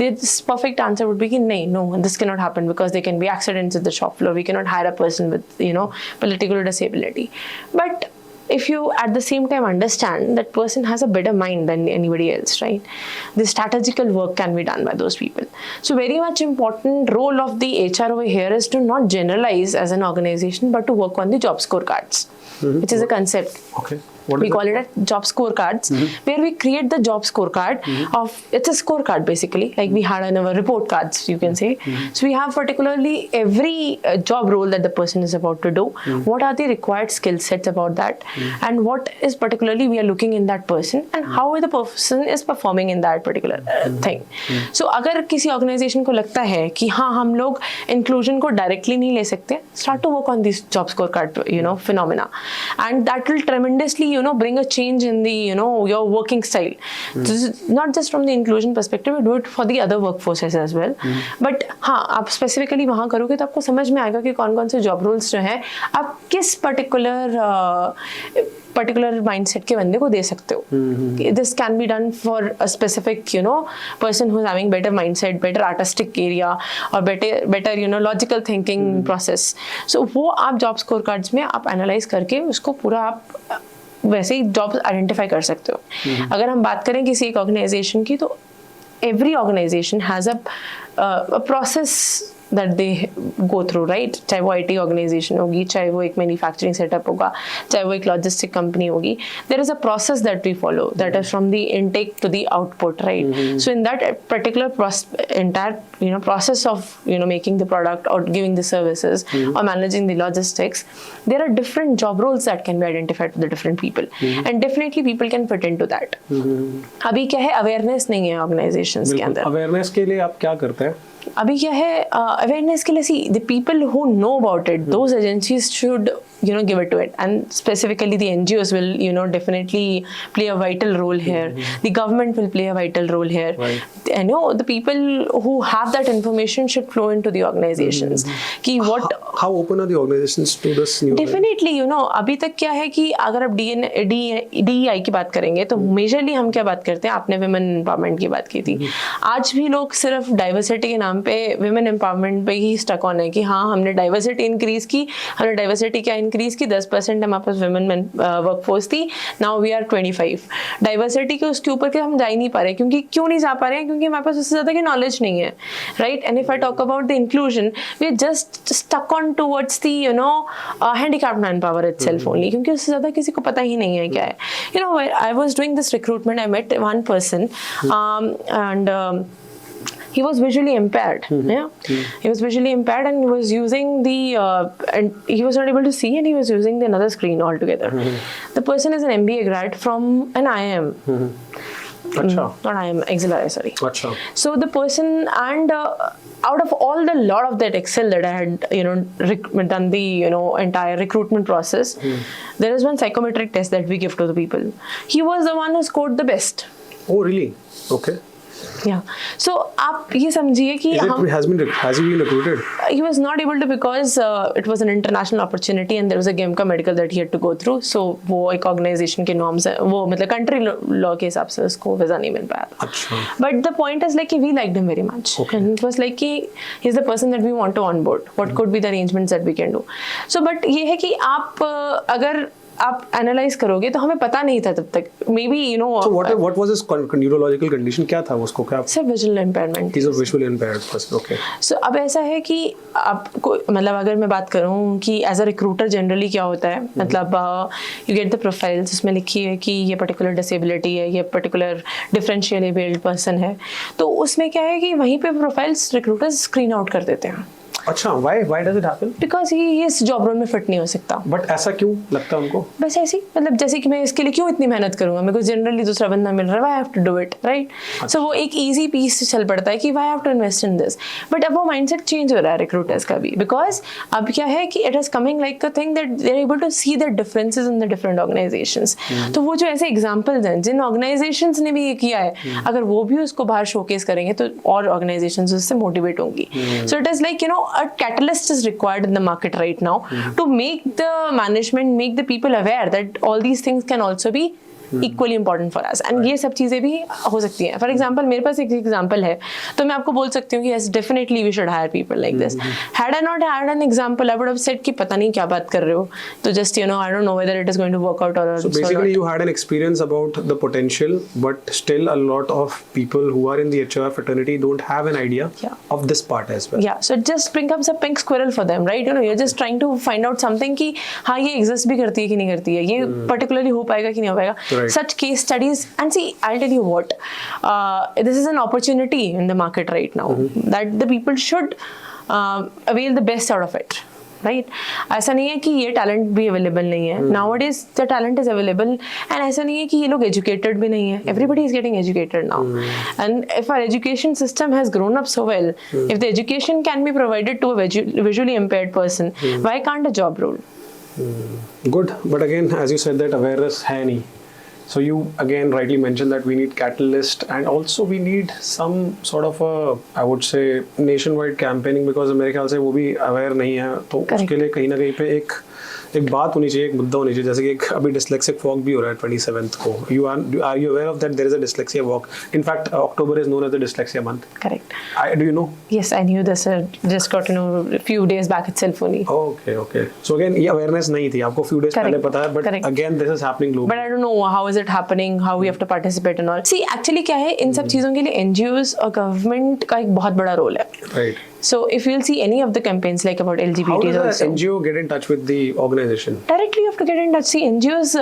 this perfect answer would be no, this cannot happen because there can be accidents at the shop floor. We cannot hire a person with, you know, political disability. But if you at the same time understand that person has a better mind than anybody else, right? The strategical work can be done by those people. So very much important role of the HR over here is to not generalize as an organization, but to work on the job scorecards, which is a concept. Okay. We call it a job scorecards, where we create the job scorecard of, it's a scorecard basically, like we had in our report cards, you can say. So we have particularly every job role that the person is about to do, what are the required skill sets about that, and what is particularly we are looking in that person, and how the person is performing in that particular thing. So अगर किसी organization को लगता है कि हाँ हम लोग inclusion को directly नहीं ले सकते, start to work on this job scorecard, you know, phenomena, and that will tremendously, you know, bring a change in the, you know, your working style. This is not just from the inclusion perspective, we do it for the other workforces as well. But हाँ, आप specifically वहाँ करोगे तो आपको समझ में आएगा कि कौन-कौन से job roles जो हैं आप किस particular mindset के बंदे को दे सकते हो. This can be done for a specific, you know, person who is having better mindset, better artistic area, or better, you know, logical thinking process. So वो आप job scorecards में आप analyze करके उसको पूरा आप वैसे ही जॉब आइडेंटिफाई कर सकते हो. अगर हम बात करें किसी एक ऑर्गेनाइजेशन की, तो every organisation has a process that they go through, right? चाहे वो IT organization होगी, चाहे वो एक manufacturing setup होगा, चाहे वो एक logistic company होगी, there is a process that we follow that is from the intake to the output, right? So in that particular entire, you know, process of, you know, making the product or giving the services or managing the logistics, there are different job roles that can be identified to the different people, and definitely people can fit into that. अभी क्या है, awareness नहीं है organizations के अंदर. Awareness के लिए आप क्या करते हैं? अभी क्या है, अवेयरनेस के लिए see the people who know about it, those agencies should, you know, give it to it, and specifically the NGOs will, you know, definitely play a vital role here. The government will play a vital role here. I know the people who have that information should flow into the organizations. कि what how open are the organizations to this new? Definitely, you know, अभी तक क्या है कि अगर आप DEI की बात करेंगे तो मेजरली हम क्या बात करते हैं, आपने women empowerment की बात की थी. आज भी लोग सिर्फ डाइवर्सिटी के नाम पे women empowerment पे ही स्टक ऑन है कि हाँ हमने डाइवर्सिटी इंक्रीज की, हमने डाइवर्सिटी क्या इंक्रीज की, 10% हमारे पास वुमेन वर्कफोर्स थी, नाउ वी आर 25. डाइवर्सिटी के उसके ऊपर के हम जा ही नहीं पा रहे. क्यों नहीं जा पा रहे हैं? क्योंकि हमारे पास उससे ज़्यादा की नॉलेज नहीं है, right? And if I talk about the inclusion, we are just stuck on towards the, you know, handicapped man power itself only, क्योंकि उससे ज़्यादा किसी को पता ही नहीं है क्या है. You know, I was doing this recruitment, I met one person and he was visually impaired. He was visually impaired and was using the and he was not able to see, and he was using the another screen altogether. The person is an MBA grad from an IIM. Not IIM, XLRI, sorry. So the person, and out of all the lot of that Excel that I had, you know, done the, you know, entire recruitment process, there is one psychometric test that we give to the people. He was the one who scored the best. Oh really? Okay. Yeah. So आप ये समझिए कि has he been recruited? He was not able to because it was an international opportunity and there was a GEMCA medical that he had to go through. So वो एक organization के norms है, वो मतलब country law के हिसाब से उसको visa नहीं मिल पाया. अच्छा. But the point is like we liked him very much. Okay. And it was like कि he's the person that we want to onboard. What could be the arrangements that we can do? So but ये है कि आप अगर आप analyse करोगे तो हमें पता नहीं था तब तक. May be you know. So what was his neurological condition? क्या था उसको? क्या? Sir visual impairment. He's a visually impaired person. Okay. So अब ऐसा है कि आपको मतलब अगर मैं बात करूँ कि एज अ रिक्रूटर जनरली क्या होता है, मतलब यू गेट द प्रोफाइल्स, उसमें लिखी है कि ये पर्टिकुलर डिसेबिलिटी है, ये पर्टिकुलर डिफरेंशियली एबल्ड पर्सन है, तो उसमें क्या है कि वहीं पे प्रोफाइल्स रिक्रूटर्स स्क्रीन आउट कर देते हैं. अच्छा, why does it happen? Because ये इस जॉब रोल में फिट नहीं हो सकता. बट ऐसा क्यों लगता है उनको? बस ऐसी मतलब जैसे कि मैं इसके लिए क्यों इतनी मेहनत करूंगा, मेरे को जनरली दूसरा बंदा मिल रहा है, why have to do it, right? So वो एक इजी पीस से चल पड़ता है कि why have to invest in this. But अब वो माइंडसेट चेंज हो रहा है रिक्रूटर्स का भी, बिकॉज अब क्या है कि it is coming like a thing that they are able to see the differences in the different organisations. तो वो जो ऐसे एग्जांपल्स हैं जिन ऑर्गेनाइजेशंस ने भी ये किया है, अगर वो भी उसको बाहर शोकेस करेंगे तो और ऑर्गेनाइजेशंस उससे मोटिवेट होंगी. So it is like you know a catalyst is required in the market right now to make the management, make the people aware that all these things can also be equally important for us. And ये सब चीज़ें भी हो सकती हैं. For example, मेरे पास एक example है, तो मैं आपको बोल सकती हूँ कि yes, definitely we should hire people like this. Had I not had an example, I would have said कि पता नहीं क्या बात कर रहे हो. तो just you know, I don't know whether it is going to work out or not. So basically, you had an experience about the potential, but still a lot of people who are in the HR fraternity don't have an idea of this part as well. Yeah, so it just becomes a pink squirrel for them, right? You know, you're just trying to find out something कि हाँ ये exist भी करती है कि नहीं करती है, ये particularly हो पाएगा कि नहीं हो पाएगा. Right. Such case studies, and see, I'll tell you what, this is an opportunity in the market right now that the people should avail the best out of it. Right? ऐसा नहीं है कि ये टैलेंट भी available नहीं है. Nowadays the talent is available, and ऐसा नहीं है कि ये लोग एजुकेटेड भी नहीं है. Everybody is getting educated now, and if our education system has grown up so well, if the education can be provided to a visually impaired person, why can't a job role? Good, but again, as you said, that awareness है नहीं. So you again rightly mentioned that we need catalyst, and also we need some sort of a, I would say, nationwide campaigning, because मेरे ख्याल से वो भी aware नहीं है, तो उसके लिए कहीं ना कहीं पे एक बात होनी चाहिए, एक मुद्दा होनी चाहिए. जैसे कि एक अभी डिस्लेक्सिक वॉक भी हो रहा है 27th को. Are you aware of that? There is a dyslexia walk. In fact, October is known as the dyslexia month. Correct. Do you know? Yes, I knew this. Just got to know a few days back itself only. Okay. So again, ये awareness नहीं थी आपको few days पहले पता है, but again this is happening globally. But I don't know how is it happening, how we have to participate and all. See, actually क्या है, इन सब चीज़ों के लिए NGOs और government का एक बहुत बड़ा रोल है. Right. So if you'll see any of the campaigns like about LGBTs how does also. an NGO get in touch with the organization? Directly you have to get in touch. See, NGOs,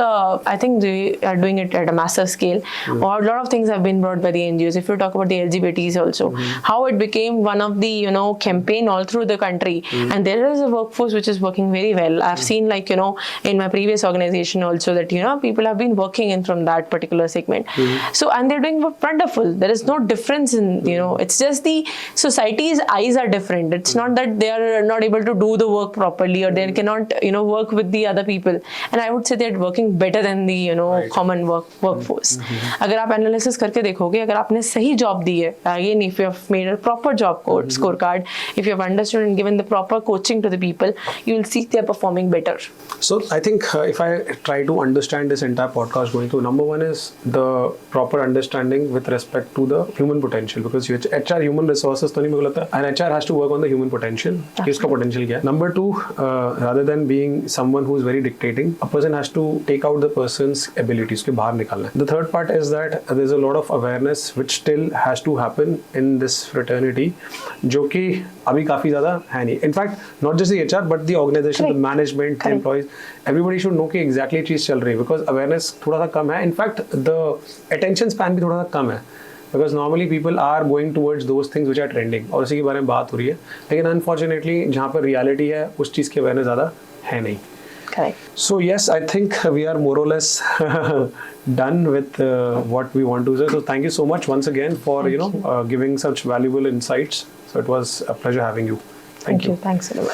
I think they are doing it at a massive scale. Or a lot of things have been brought by the NGOs. If you talk about the LGBTs also, how it became one of the, you know, campaign all through the country. And there is a workforce which is working very well. I've seen, like, you know, in my previous organization also that, you know, people have been working in from that particular segment. So, and they're doing wonderful. There is no difference in, you know, it's just the society's eyes are different. It's not that they are not able to do the work properly, or they cannot, you know, work with the other people. And I would say they're working better than the, you know, common workforce. अगर आप analysis करके देखोगे, अगर आपने सही job दी है, again, if you have made a proper job scorecard, if you have understood and given the proper coaching to the people, you will see they are performing better. So I think if I try to understand this entire podcast going through, number one is the proper understanding with respect to the human potential, because HR human resources तो नहीं मुझे लगता, and HR has to work on the human potential. इसका potential क्या है? Number two, rather than being someone who is very dictating, a person has to take out the person's abilities, उसके बाहर निकालना है. The third part is that there is a lot of awareness which still has to happen in this fraternity, जो कि अभी काफी ज़्यादा है नहीं. In fact, not just the HR but the organization, the management, the employees, everybody should know कि exactly चीज़ चल रही है, because awareness थोड़ा सा कम है. In fact, the attention span भी थोड़ा सा कम है, because normally people are going towards those things which are trending, और उसी के बारे में बात हो रही है. लेकिन unfortunately जहाँ पर reality है उस चीज़ की awareness ज़्यादा है नहीं. Correct. So yes, I think we are more or less done with what we want to say. So thank you so much once again for giving such valuable insights. So it was a pleasure having you. Thank you. Thanks a lot.